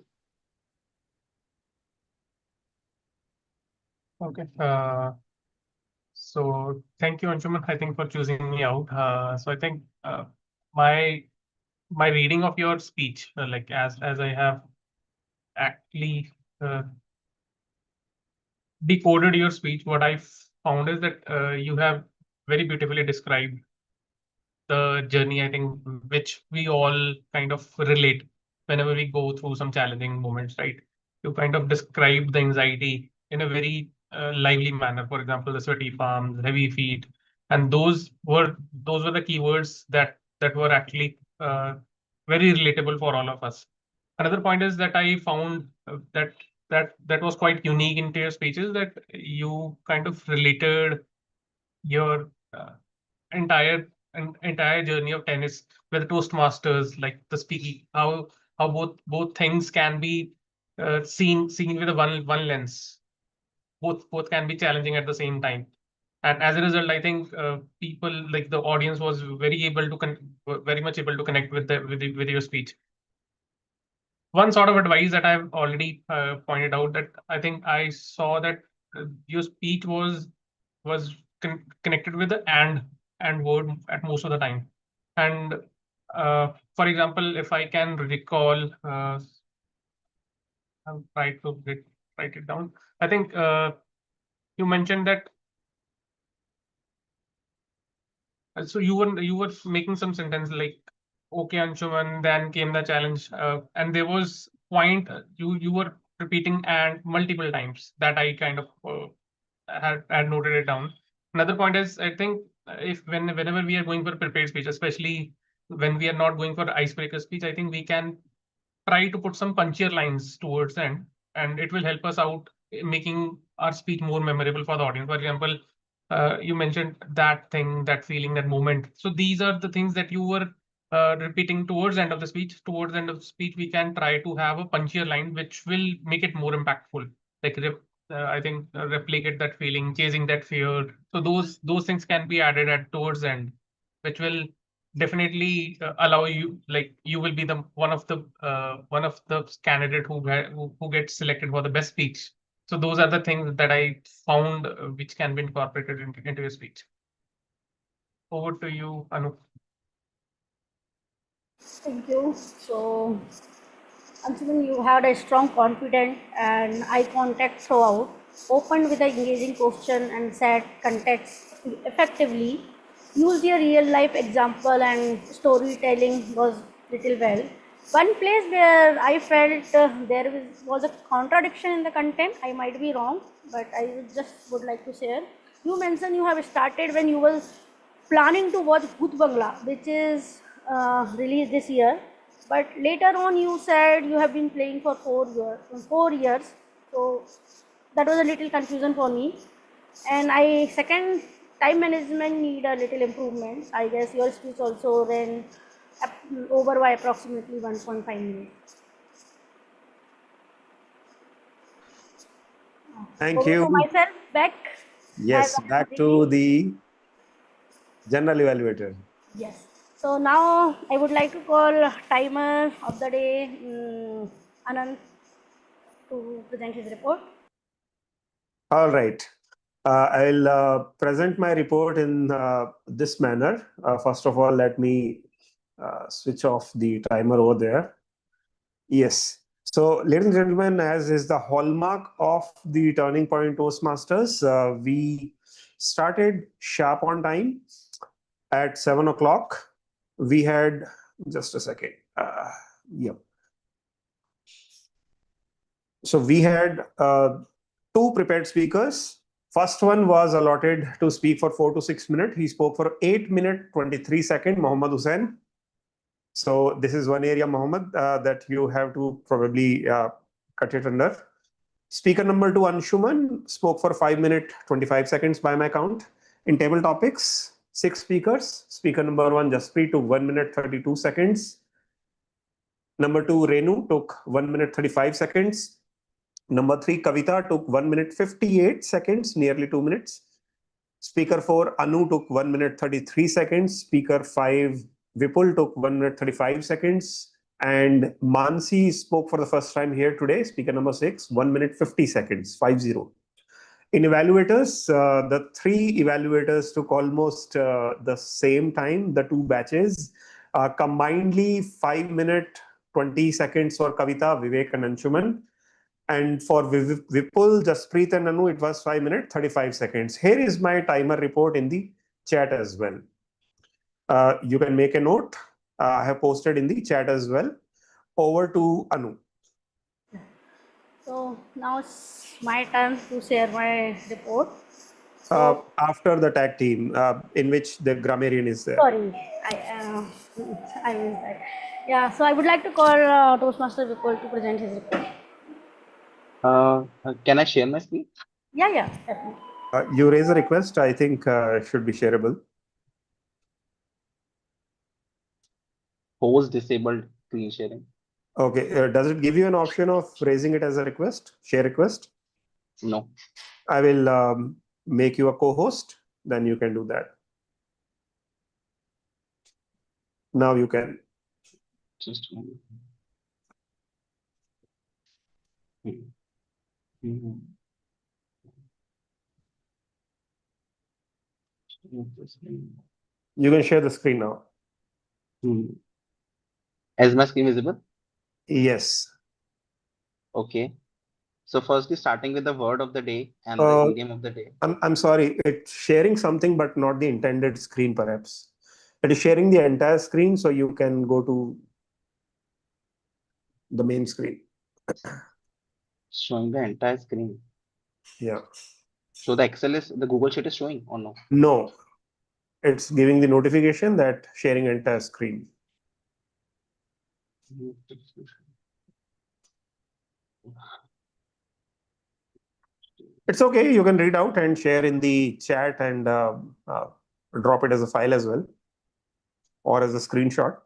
Okay. So thank you, Anshuman, I think, for choosing me out. So I think my my reading of your speech, like as I have actually decoded your speech, what I found is that you have very beautifully described the journey, I think, which we all kind of relate whenever we go through some challenging moments, right? You kind of describe the anxiety in a very lively manner. For example, the sweaty palms, heavy feet, and those were the keywords that were actually very relatable for all of us. Another point is that I found that was quite unique into your speeches, that you kind of related your entire entire journey of tennis with Toastmasters, like the speaking, how both things can be seen with a one lens. Both can be challenging at the same time. And as a result, I think people, like the audience, was very much able to connect with your speech. One sort of advice that I've already pointed out, that I think I saw that your speech was connected with the and word at most of the time. And for example, if I can recall, I'll try to write it down. I think you mentioned that. So you were making some sentence like, okay, Anshuman, then came the challenge, and there was point you were repeating and multiple times that I kind of had noted it down. Another point is, I think, if whenever we are going for prepared speech, especially when we are not going for icebreaker speech, I think we can try to put some punchier lines towards the end, and it will help us out in making our speech more memorable for the audience. For example, you mentioned that thing, that feeling, that moment. So these are the things that you were repeating towards the end of the speech. Towards the end of the speech, we can try to have a punchier line, which will make it more impactful. Like I think replicate that feeling, chasing that fear. So those things can be added at towards the end, which will definitely allow you, like you will be the one of the candidate who gets selected for the best speech. So those are the things that I found which can be incorporated into your speech. Over to you, Anu. Thank you. So, Anshuman, you had a strong confidence and eye contact throughout, opened with an engaging question and set context effectively, used your real life example and storytelling was little well. One place where I felt was a contradiction in the content, I might be wrong, but I just would like to share. You mentioned you have started when you were planning to watch Bhoot Bangla, which is released this year. But later on, you said you have been playing for 4 years. So that was a little confusion for me. And I second time management need a little improvement. I guess your speech also ran over by approximately 1.5 minutes. Thank Over to you. myself back. As Yes, I am back to ready. the general evaluator. Yes. So now I would like to call timer of the day, Anand, to present his report. All right. I'll present my report in this manner. First of all, let me switch off the timer over there. Yes. So, ladies and gentlemen, as is the hallmark of the Turning Point Toastmasters, we started sharp on time at 7 o'clock. We had just a second. Yeah. So we had two prepared speakers. First one was allotted to speak for 4 to 6 minutes. He spoke for 8 minutes 23 seconds. Mohammad Hussain. So this is one area, Mohammed, that you have to probably cut it under. Speaker number two, Anshuman, spoke for 5 minutes 25 seconds by my count. In table topics, 6 speakers. Speaker number one, Jasprit, took 1 minute 32 seconds. Number two, Renu, took 1 minute 35 seconds. Number three, Kavita, took 1 minute 58 seconds, nearly 2 minutes. Speaker four, Anu, took 1 minute 33 seconds. Speaker five, Vipul, took 1 minute 35 seconds. And Mansi spoke for the first time here today. Speaker number six, 1 minute 50 seconds, 50. In evaluators, the three evaluators took almost the same time, the two batches. Combinedly, 5 minute 20 seconds for Kavita, Vivek, and Anshuman. And for Vipul, Jasprit, and Anu, it was 5 minutes 35 seconds. Here is my timer report in the chat as well. You can make a note. I have posted in the chat as well. Over to Anu. So now it's my turn to share my report. So, After the tag team, in which the grammarian is there. sorry, I missed that. Yeah, so I would like to call Toastmaster Vipul to present his report. Can I share my screen? Yeah, definitely. You raise a request, I think should be shareable. Host disabled screen sharing. Okay, does it give you an option of raising it as a request, share request? No. I will make you a co-host, then you can do that. Now you can. Just one. You can share the screen now. Is my screen visible? Yes. Okay. So firstly, starting with the word of the day and the idiom of the day. I'm sorry, it's sharing something, but not the intended screen, perhaps. It is sharing the entire screen, so you can go to the main screen. Showing the entire screen. Yeah. So the Google Sheet is showing or no? No, it's giving the notification that sharing entire screen. It's okay. You can read out and share in the chat and drop it as a file as well, or as a screenshot.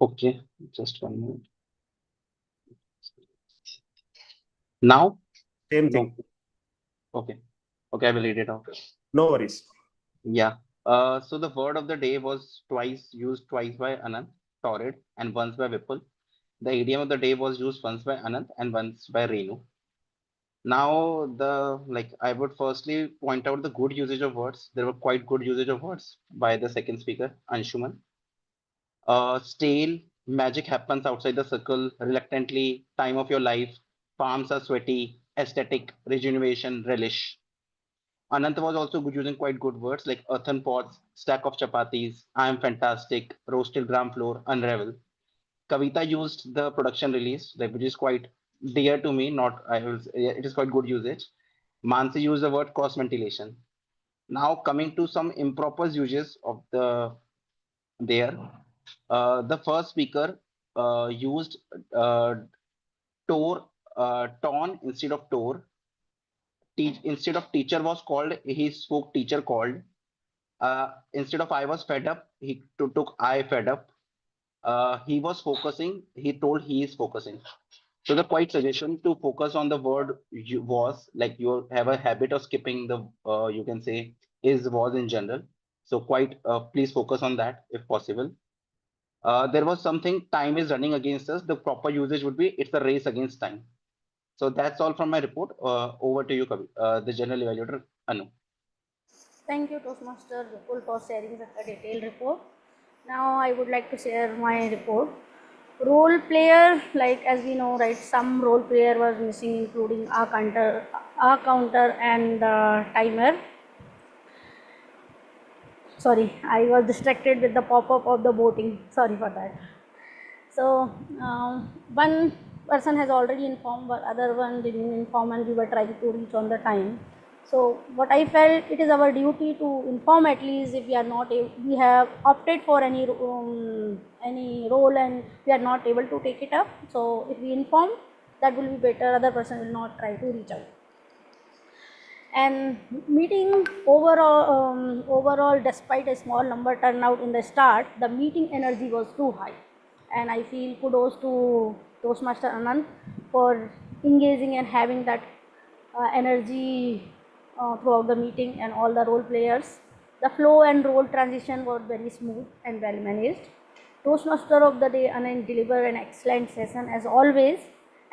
Okay, just 1 minute. Now? Same thing. Okay, I will read it out. No worries. Yeah. So the word of the day was used twice by Anand, torrid, and once by Vipul. The idiom of the day was used once by Anand and once by Renu. Now, I would firstly point out the good usage of words. There were quite good usage of words by the second speaker, Anshuman. Stale, magic happens outside the circle, reluctantly, time of your life, palms are sweaty, aesthetic, rejuvenation, relish. Ananta was also good using quite good words like earthen pots, stack of chapatis, I am fantastic, roasted gram flour, unravel. Kavita used the production release, which is quite dear to me. Not I will. It is quite good usage. Mansi used the word cross ventilation. Now coming to some improper uses of the there. The first speaker used tore, torn instead of tore. Instead of teacher was called, he spoke teacher called. Instead of I was fed up, he took I fed up. He was focusing, he told he is focusing. So the quite suggestion to focus on the word was, like you have a habit of skipping the you can say is was in general. So quite please focus on that if possible. There was something time is running against us. The proper usage would be it's a race against time. So that's all from my report. Over to you, Kavi, the general evaluator, Anu. Thank you, Toastmaster Vipul, for sharing such a detailed report. Now I would like to share my report. Role player, like as we know, right, some role player was missing, including a counter and timer. Sorry, I was distracted with the pop-up of the voting. Sorry for that. So one person has already informed, but other one didn't inform, and we were trying to reach on the time. So what I felt, it is our duty to inform at least if we are not able, we have opted for any role and we are not able to take it up. So if we inform, that will be better. Other person will not try to reach out. And meeting overall, despite a small number turnout in the start, the meeting energy was too high. And I feel kudos to Toastmaster Anand for engaging and having that energy throughout the meeting, and all the role players. The flow and role transition were very smooth and well managed. Toastmaster of the day, Anand, delivered an excellent session as always,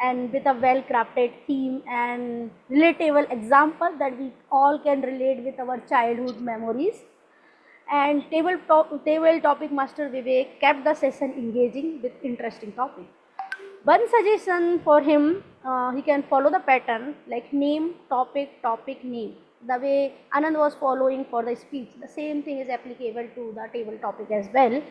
and with a well crafted theme and relatable example that we all can relate with our childhood memories. And table topic master Vivek kept the session engaging with interesting topic. One suggestion for him, he can follow the pattern like name, topic, topic, name. The way Anand was following for the speech, the same thing is applicable to the table topic as well.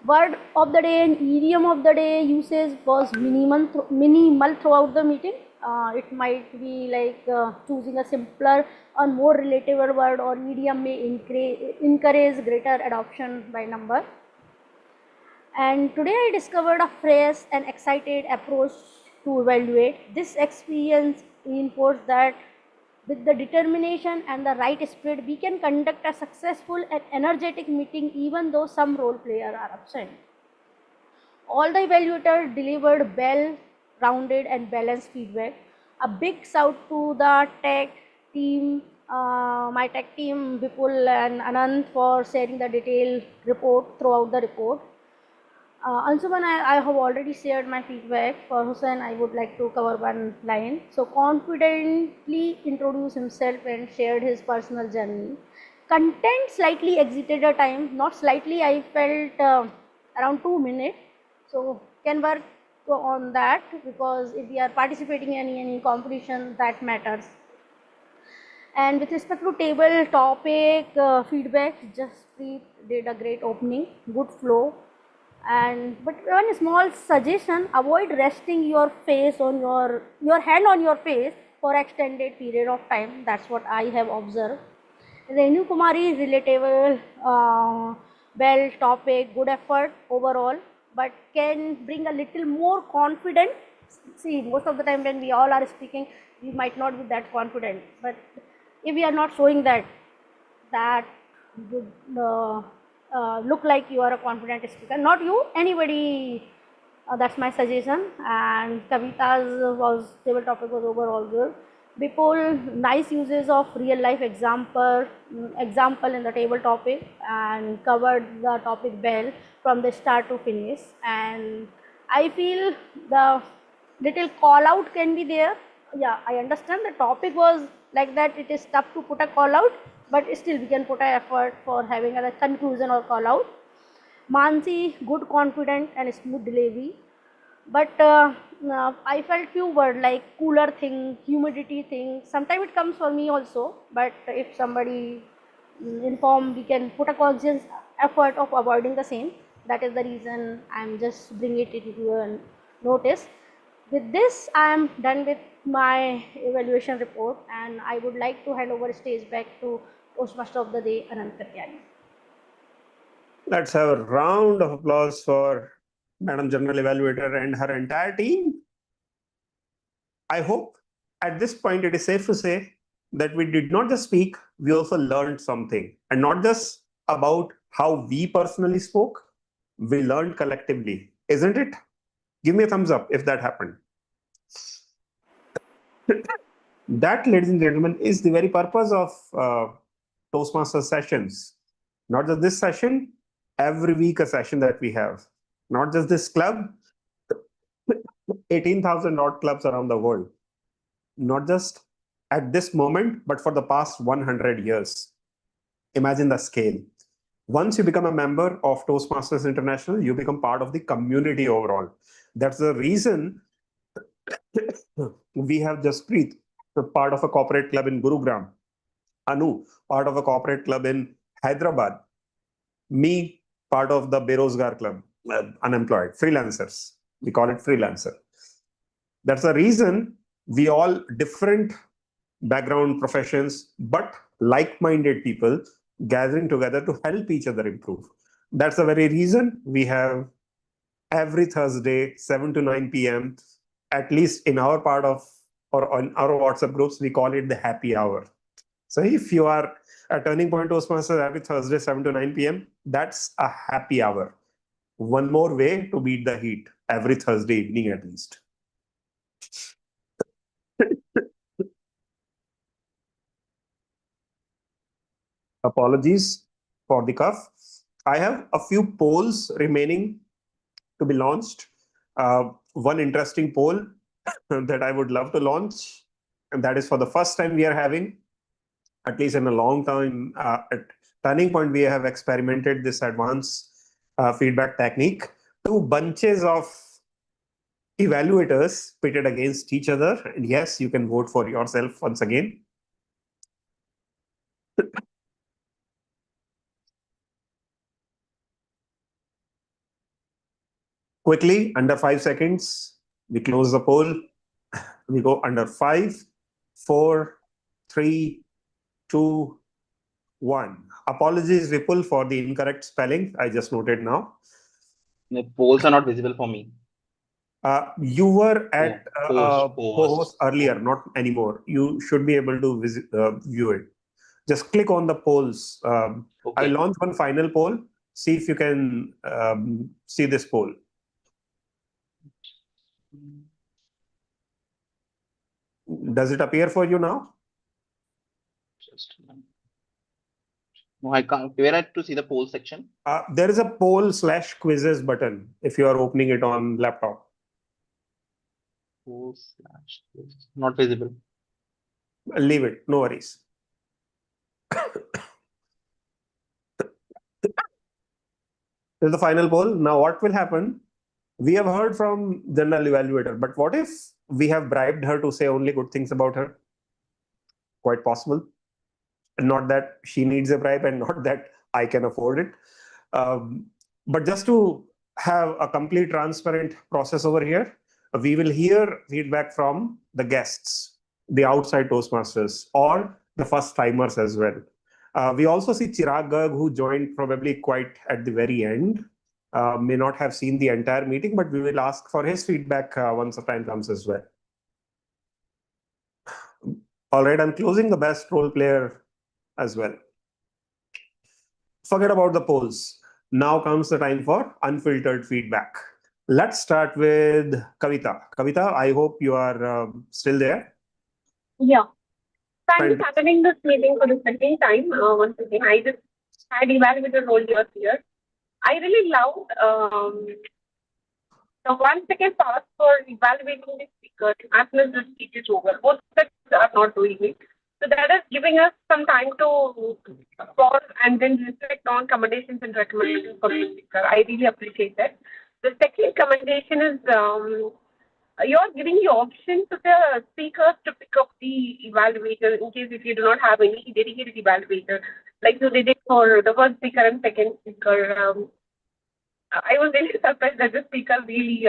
Word of the day and idiom of the day usage was minimal throughout the meeting. It might be like choosing a simpler or more relatable word or idiom may encourage greater adoption by number. And today I discovered a fresh and excited approach to evaluate. This experience reinforced that with the determination and the right spirit, we can conduct a successful and energetic meeting even though some role players are absent. All the evaluators delivered well-rounded and balanced feedback. A big shout to the tech team, my tech team, Vipul and Anand, for sharing the detailed report throughout the report. Anshuman, I have already shared my feedback. For Hussain, I would like to cover one line. So, confidently introduced himself and shared his personal journey. Content slightly exited a time, not slightly, I felt around 2 minutes. So, can work on that, because if we are participating in any competition, that matters. And with respect to table topic feedback, Jaspreet did a great opening, good flow. But one small suggestion: avoid resting your face on your hand on your face for extended period of time. That's what I have observed. Renu Kumari, relatable, well topic, good effort overall, but can bring a little more confident. See, most of the time when we all are speaking, we might not be that confident, but if we are not showing that, that would look like you are a confident speaker. Not you, anybody. That's my suggestion. And Kavita's table topic was overall good. Bipul, nice uses of real life example in the table topic, and covered the topic well from the start to finish. And I feel the little call out can be there Yeah, I understand the topic was like that. It is tough to put a call out, but still we can put an effort for having a conclusion or call out. Mansi, good, confident, and smooth delivery. But I felt few words like cooler thing, humidity thing. Sometimes it comes for me also. But if somebody inform, we can put a conscious effort of avoiding the same. That is the reason I'm just bringing it into a notice. With this, I am done with my evaluation report, and I would like to hand over stage back to Postmaster of the Day, Anant Katyani. Let's have a round of applause for Madam General Evaluator and her entire team. I hope at this point it is safe to say that we did not just speak, we also learned something. And not just about how we personally spoke, we learned collectively, isn't it? Give me a thumbs up if that happened. That, ladies and gentlemen, is the very purpose of Toastmaster sessions. Not just this session, every week a session that we have. Not just this club, 18,000 odd clubs around the world. Not just at this moment, but for the past 100 years. Imagine the scale. Once you become a member of Toastmasters International, you become part of the community overall. That's the reason we have Jaspreet, part of a corporate club in Gurugram. Anu, part of a corporate club in Hyderabad. Me, part of the Berozgar club, unemployed, freelancers. We call it freelancer. That's the reason we all different background professions, but like-minded people gathering together to help each other improve. That's the very reason we have every Thursday, 7 to 9 p.m., at least in our part of or on our WhatsApp groups, we call it the happy hour. So if you are a Turning Point Toastmasters every Thursday, 7 to 9 p.m., that's a happy hour. One more way to beat the heat every Thursday evening at least. Apologies for the cough. I have a few polls remaining to be launched. One interesting poll that I would love to launch, and that is for the first time we are having, at least in a long time, at Turning Point, we have experimented this advanced feedback technique. Two bunches of evaluators pitted against each other. And yes, you can vote for yourself once again. Quickly, under 5 seconds, we close the poll. We go under 5, 4, 3, 2, 1. Apologies, Vipul, for the incorrect spelling. I just noted now. The polls are not visible for me. You were at Post. post earlier, not anymore. You should be able to view it. Just click on the polls. Okay. I'll launch one final poll. See if you can see this poll. Does it appear for you now? Just a minute. No, I can't. Where I to see the poll section? There is a poll/quizzes button if you are opening it on laptop. Poll/quizzes. Not visible. Leave it. No worries. This is the final poll. Now, what will happen? We have heard from General Evaluator, but what if we have bribed her to say only good things about her? Quite possible. Not that she needs a bribe and not that I can afford it. But just to have a complete transparent process over here, we will hear feedback from the guests, the outside Toastmasters, or the first timers as well. We also see Chirag Garg, who joined probably quite at the very end. May not have seen the entire meeting, but we will ask for his feedback once the time comes as well. All right, I'm closing the best role player as well. Forget about the polls. Now comes the time for unfiltered feedback. Let's start with Kavita. Kavita, I hope you are still there. Yeah. So I'm just attending this meeting for the second time. Once again, I just had evaluated role here. I really loved The 1 second pass for evaluating the speaker as well as the speech is over. Both sets are not doing it. So that is giving us some time to pause and then reflect on commendations and recommendations for the speaker. I really appreciate that. The second commendation is you're giving the option to the speakers to pick up the evaluator in case if you do not have any dedicated evaluator. Like so they did for the first speaker and second speaker. I was really surprised that the speaker really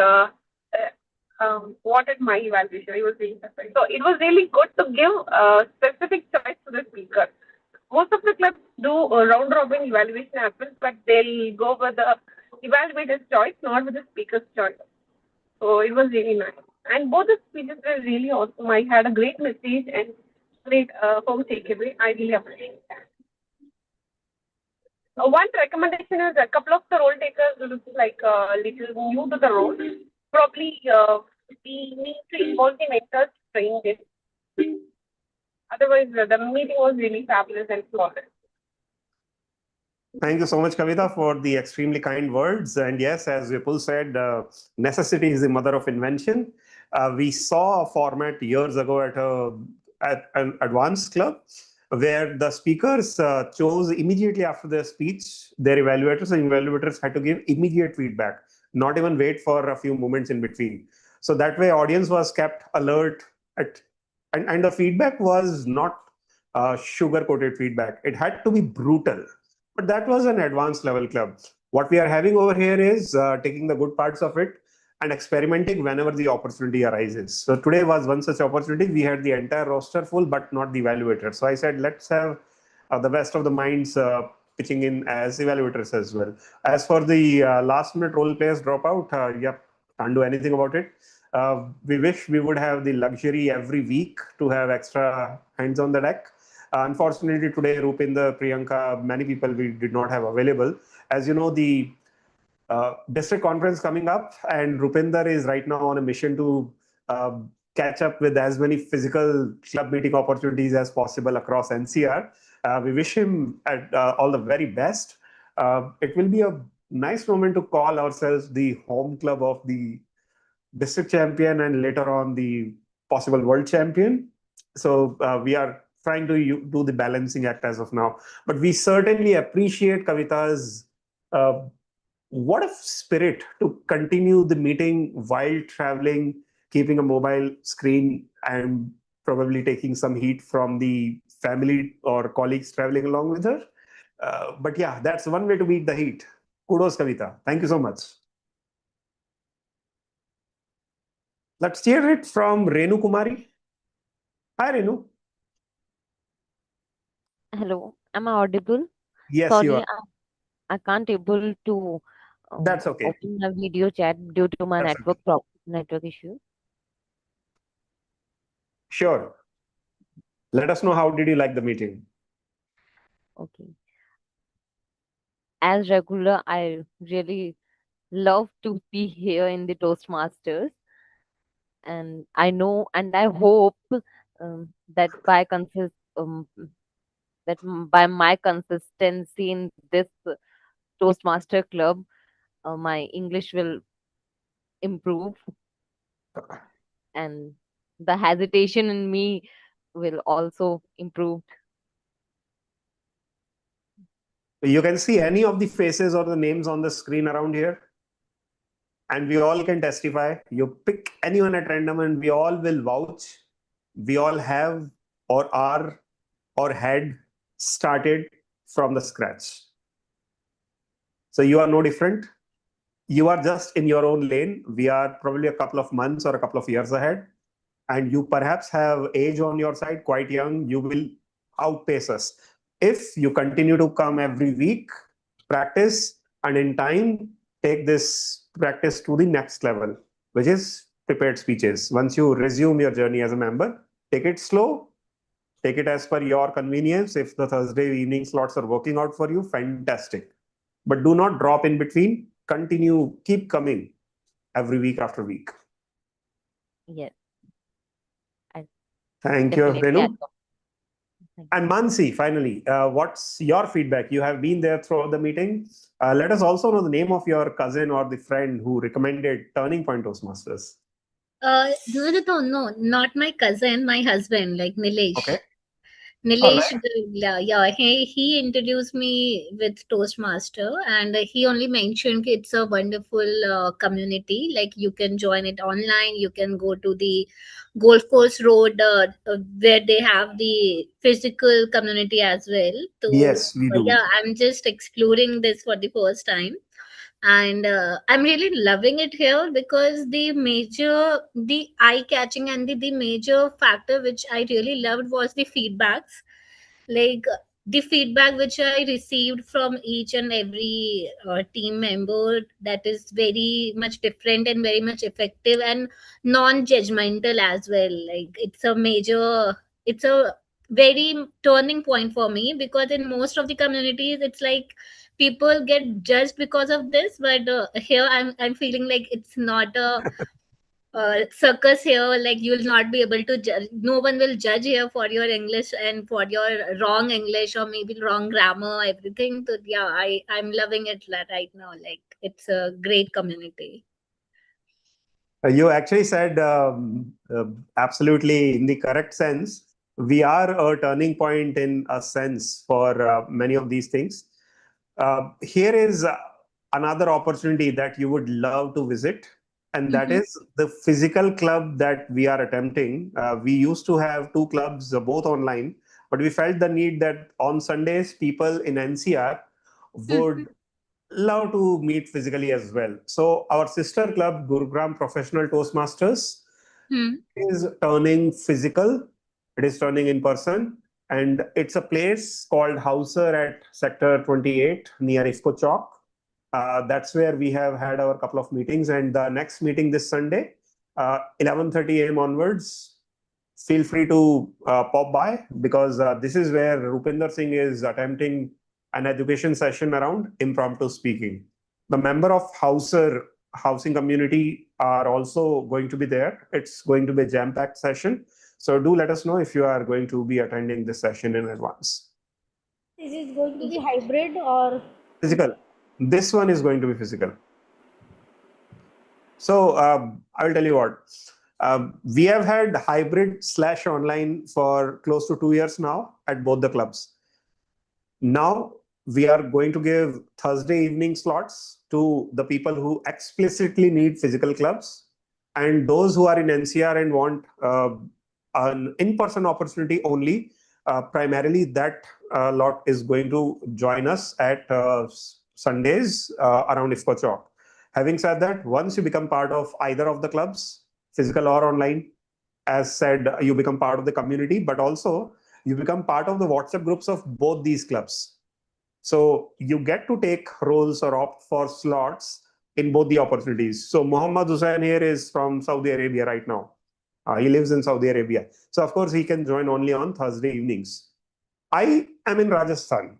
wanted my evaluation. I was really surprised. So it was really good to give a specific choice to the speaker. Most of the clubs do a round robin evaluation happens, but they'll go with the evaluator's choice, not with the speaker's choice. So it was really nice. And both the speeches were really awesome. I had a great message and great home takeaway. I really appreciate that. One recommendation is a couple of the role takers look like a little new to the role. Probably we need to involve the mentors to train them. Otherwise, the meeting was really fabulous and flawless. Thank you so much, Kavita, for the extremely kind words. And yes, as Vipul said, necessity is the mother of invention. We saw a format years ago at an advanced club where the speakers chose immediately after their speech, their evaluators, and evaluators had to give immediate feedback, not even wait for a few moments in between. So that way, audience was kept alert and the feedback was not sugar-coated feedback. It had to be brutal. But that was an advanced level club. What we are having over here is taking the good parts of it and experimenting whenever the opportunity arises. So today was one such opportunity. We had the entire roster full, but not the evaluator. So I said, let's have the best of the minds pitching in as evaluators as well. As for the last minute role players drop out, yep, can't do anything about it. We wish we would have the luxury every week to have extra hands on the deck. Unfortunately, today, Rupinder, Priyanka, many people we did not have available. As you know, the district conference coming up, and Rupinder is right now on a mission to catch up with as many physical club meeting opportunities as possible across NCR. We wish him all the very best. It will be a nice moment to call ourselves the home club of the district champion and later on the possible world champion. So we are trying to do the balancing act as of now. But we certainly appreciate Kavita's what a spirit to continue the meeting while traveling, keeping a mobile screen and probably taking some heat from the family or colleagues traveling along with her. But yeah, that's one way to beat the heat. Kudos, Kavita. Thank you so much. Let's hear it from Renu Kumari. Hi, Renu. Hello, am I audible? Yes, Sorry, you are. I can't able to That's okay. open a video chat due to my That's okay. network issue. Sure. Let us know how did you like the meeting? Okay. As regular, I really love to be here in the Toastmasters, and I know and I hope that by my consistency in this Toastmaster club, my English will improve and the hesitation in me will also improve. You can see any of the faces or the names on the screen around here. And we all can testify. You pick anyone at random and we all will vouch. We all have or are or had started from the scratch. So you are no different. You are just in your own lane. We are probably a couple of months or a couple of years ahead. And you perhaps have age on your side, quite young. You will outpace us. If you continue to come every week, practice, and in time, take this practice to the next level, which is prepared speeches. Once you resume your journey as a member, take it slow, take it as per your convenience. If the Thursday evening slots are working out for you, fantastic. But do not drop in between. Continue, keep coming every week after week. Yes. Thank you, Definitely. Renu. And Mansi, finally, what's your feedback? You have been there throughout the meeting. Let us also know the name of your cousin or the friend who recommended Turning Point Toastmasters. No, not my cousin, my husband, like Nilesh. Okay. Nilesh, yeah, he introduced me with Toastmaster, and he only mentioned it's a wonderful community. Like you can join it online, you can go to the golf course road where they have the physical community as well. So Yes, we do. yeah, I'm just exploring this for the first time, and I'm really loving it here because the eye catching and the major factor which I really loved was the feedbacks, like the feedback which I received from each and every team member, that is very much different and very much effective and non-judgmental as well. Like it's a very turning point for me, because in most of the communities it's like people get judged because of this, but here I'm feeling like it's not a circus here. Like you'll not be able to judge, no one will judge here for your English and for your wrong English or maybe wrong grammar, everything. So yeah, I'm loving it right now. Like it's a great community. You actually said absolutely in the correct sense. We are a turning point in a sense for many of these things. Here is another opportunity that you would love to visit, and that is the physical club that we are attempting. We used to have two clubs, both online, but we felt the need that on Sundays, people in NCR would love to meet physically as well. So our sister club, Gurugram Professional Toastmasters, is turning physical. It is turning in person, and it's a place called Hauser at Sector 28 near IFCO Chowk. That's where we have had our couple of meetings, and the next meeting this Sunday, 11:30 a.m. onwards. Feel free to pop by, because this is where Rupinder Singh is attempting an education session around impromptu speaking. The member of Hauser housing community are also going to be there. It's going to be a jam-packed session. So do let us know if you are going to be attending this session in advance. Is it going to be hybrid or Physical. This one is going to be physical. So I will tell you what. We have had hybrid/online for close to 2 years now at both the clubs. Now we are going to give Thursday evening slots to the people who explicitly need physical clubs, and those who are in NCR and want an in-person opportunity only. Primarily, that lot is going to join us at Sundays around IFCO Chowk. Having said that, once you become part of either of the clubs, physical or online, as said, you become part of the community, but also you become part of the WhatsApp groups of both these clubs. So you get to take roles or opt for slots in both the opportunities. So Muhammad Hussain here is from Saudi Arabia right now. He lives in Saudi Arabia. So of course he can join only on Thursday evenings. I am in Rajasthan.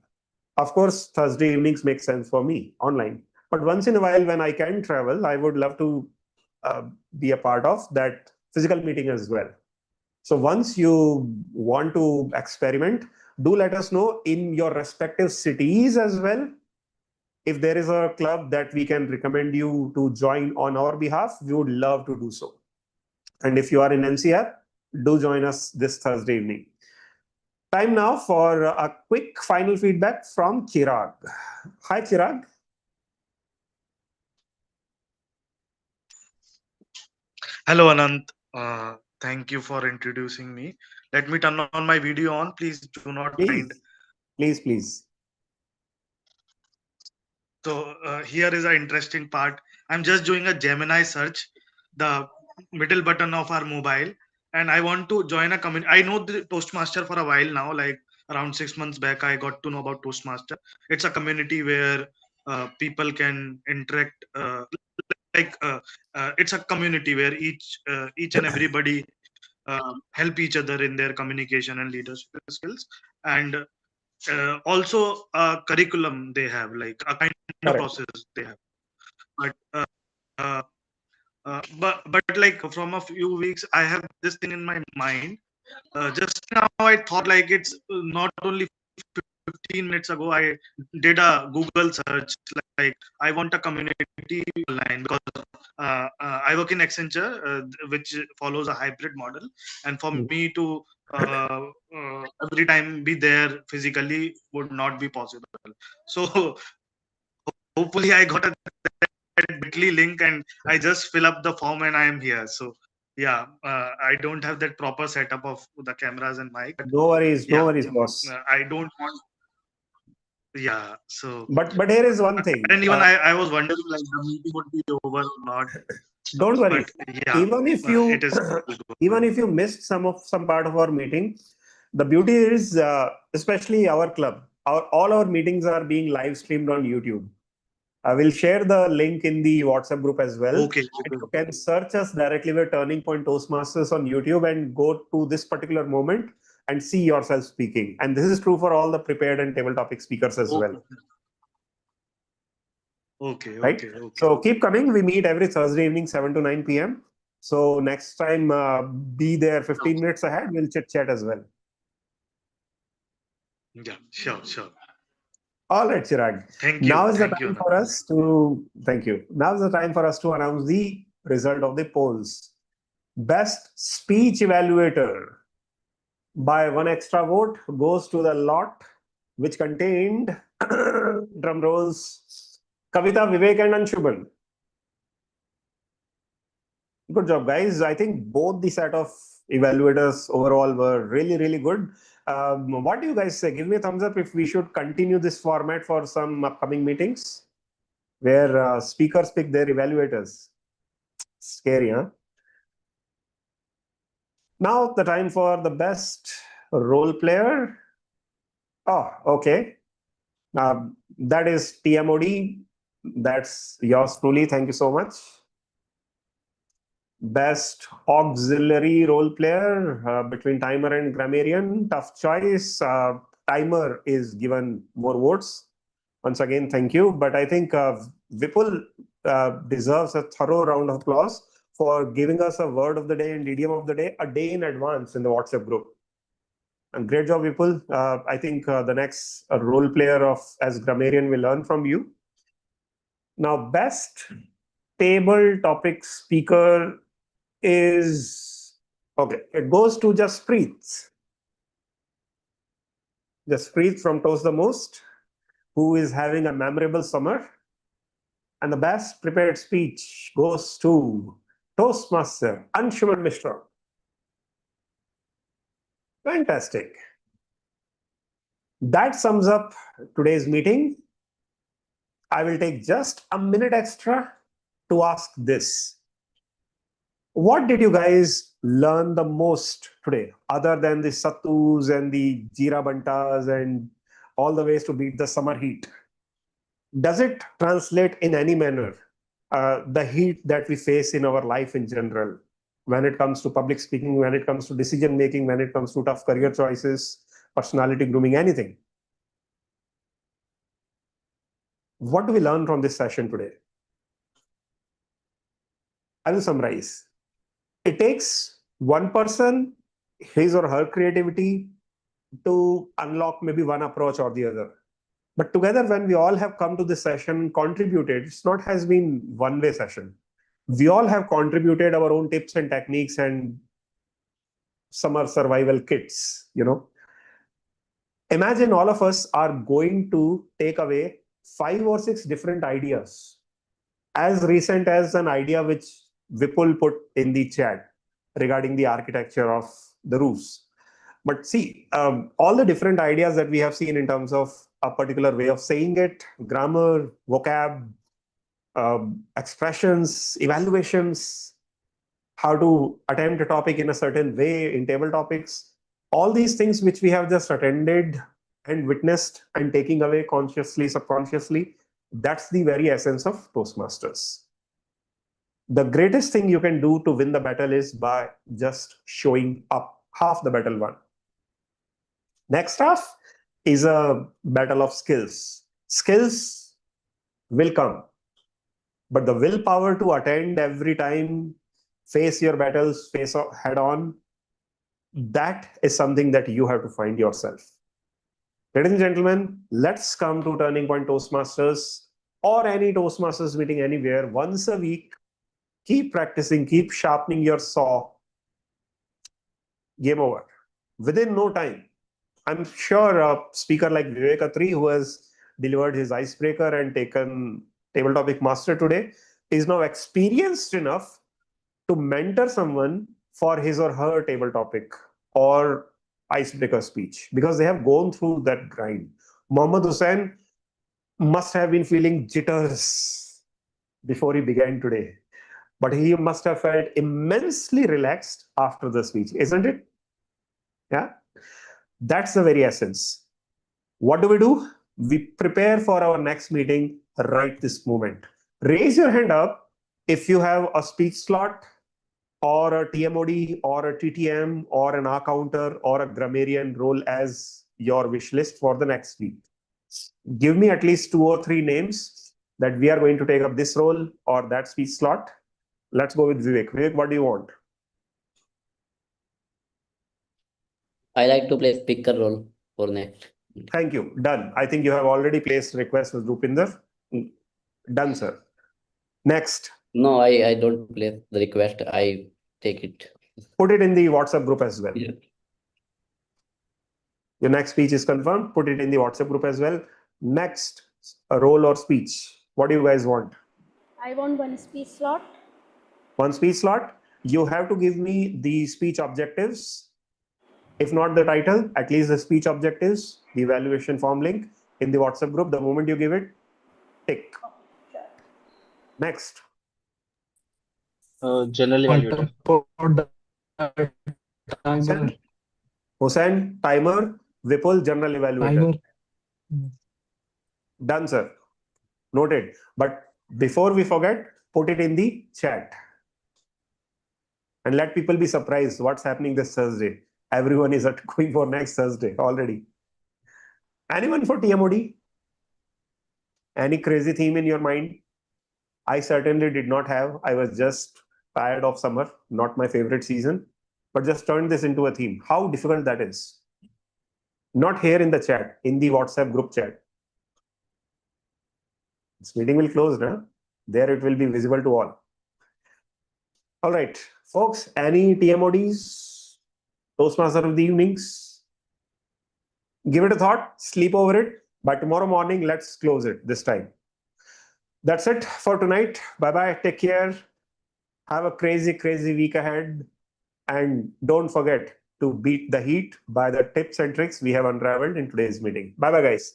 Of course, Thursday evenings make sense for me online. But once in a while, when I can travel, I would love to be a part of that physical meeting as well. So once you want to experiment, do let us know in your respective cities as well. If there is a club that we can recommend you to join on our behalf, we would love to do so. And if you are in NCR, do join us this Thursday evening. Time now for a quick final feedback from Chirag. Hi, Chirag. Hello, Anant. Thank you for introducing me. Let me turn on my video on. Please do not mind. Please. So here is an interesting part. I'm just doing a Gemini search, the middle button of our mobile, and I want to join a community. I know the Toastmaster for a while now, like around 6 months back, I got to know about Toastmaster. It's a community where people can interact. It's a community where each and everybody help each other in their communication and leadership skills, and also a curriculum they have, like a kind of process they have. But but like from a few weeks, I have this thing in my mind Just now I thought like it's not only 15 minutes ago I did a Google search like I want a community line because I work in Accenture, which follows a hybrid model, and for me to every time be there physically would not be possible. So hopefully I got a Bitly link and I just fill up the form and I am here. So yeah, I don't have that proper setup of the cameras and mic. No worries, no Yeah, worries, boss. I don't want. Yeah, so But here is one thing. and even I was wondering like the meeting would be over or not. Don't worry. But yeah, Even if you it is even if you missed some part of our meeting, the beauty is especially our club. All our meetings are being live streamed on YouTube. I will share the link in the WhatsApp group as well. okay. And you can search us directly with Turning Point Toastmasters on YouTube and go to this particular moment and see yourself speaking. And this is true for all the prepared and table topic speakers as well. Okay, Right? okay. So keep coming. We meet every Thursday evening, 7 to 9 p.m. So next time, be there 15 minutes ahead. We'll chit chat as well. Yeah, sure. All right, Chirag. Thank you. Now is the Thank you, time Anand. for us to thank you. Now is the time for us to announce the result of the polls. Best speech evaluator by one extra vote goes to the lot which contained drum rolls Kavita, Vivek, and Anshuman. Good job, guys. I think both the set of evaluators overall were really, really good. What do you guys say? Give me a thumbs up if we should continue this format for some upcoming meetings where speakers pick their evaluators. Scary, huh? Now the time for the best role player. Oh, okay. That is TMOD. That's yours truly. Thank you so much. Best auxiliary role player between Timer and Grammarian. Tough choice. Timer is given more votes. Once again, thank you. But I think Vipul deserves a thorough round of applause for giving us a word of the day and idiom of the day a day in advance in the WhatsApp group. And great job, Vipul. I think the next role player of as grammarian will learn from you. Now, best table topic speaker is okay. It goes to Jaspreet. Jaspreet from Toast the Most, who is having a memorable summer. And the best prepared speech goes to Toastmaster Anshuman Mishra. Fantastic. That sums up today's meeting. I will take just a minute extra to ask this. What did you guys learn the most today, other than the sattus and the jeera bantas and all the ways to beat the summer heat? Does it translate in any manner the heat that we face in our life in general, when it comes to public speaking, when it comes to decision making, when it comes to tough career choices, personality grooming, anything? What do we learn from this session today? I will summarize. It takes one person, his or her creativity, to unlock maybe one approach or the other. But together, when we all have come to this session, contributed, it's not has been one-way session. We all have contributed our own tips and techniques and summer survival kits, Imagine all of us are going to take away 5 or 6 different ideas, as recent as an idea which Vipul put in the chat regarding the architecture of the roofs. But see, all the different ideas that we have seen in terms of a particular way of saying it, grammar, vocab, expressions, evaluations, how to attempt a topic in a certain way in table topics, all these things which we have just attended and witnessed and taking away consciously, subconsciously, that's the very essence of Toastmasters. The greatest thing you can do to win the battle is by just showing up. Half the battle won. Next half is a battle of skills. Skills will come, but the willpower to attend every time, face your battles, face head on, That is something that you have to find yourself. Ladies and gentlemen, let's come to Turning Point Toastmasters or any Toastmasters meeting anywhere once a week. Keep practicing, keep sharpening your saw. Game over. Within no time, I'm sure a speaker like Vivek Atri, who has delivered his icebreaker and taken Table Topic Master today, is now experienced enough to mentor someone for his or her table topic or icebreaker speech, because they have gone through that grind. Mohammad Hussain must have been feeling jitters before he began today, but he must have felt immensely relaxed after the speech, isn't it? Yeah, that's the very essence. What do? We prepare for our next meeting right this moment. Raise your hand up if you have a speech slot or a TMOD or a TTM or an R counter or a grammarian role as your wish list for the next week. Give me at least 2 or 3 names that we are going to take up this role or that speech slot. Let's go with Vivek. Vivek, what do you want? I like to play speaker role for next. Thank you. Done. I think you have already placed request with Rupinder. Done, sir. Next. No, I don't place the request. I take it. Put it in the WhatsApp group as well. Yeah. Your next speech is confirmed. Put it in the WhatsApp group as well. Next, a role or speech. What do you guys want? I want one speech slot. One speech slot. You have to give me the speech objectives. If not the title, at least the speech objectives, the evaluation form link in the WhatsApp group. The moment you give it, tick. Next. General evaluator. Timer. Hussain, timer. Vipul, general evaluator. Timer. Done, sir. Noted. But before we forget, put it in the chat. And let people be surprised what's happening this Thursday. Everyone is going for next Thursday already. Anyone for TMOD? Any crazy theme in your mind? I certainly did not have. I was just tired of summer, not my favorite season, but just turned this into a theme. How difficult that is. Not here in the chat, in the WhatsApp group chat. This meeting will close now. There it will be visible to all. All right, folks, any TMODs, Toastmaster of the evenings? Give it a thought, sleep over it. By tomorrow morning, let's close it this time. That's it for tonight. Bye-bye. Take care. Have a crazy, crazy week ahead. And don't forget to beat the heat by the tips and tricks we have unraveled in today's meeting. Bye-bye, guys.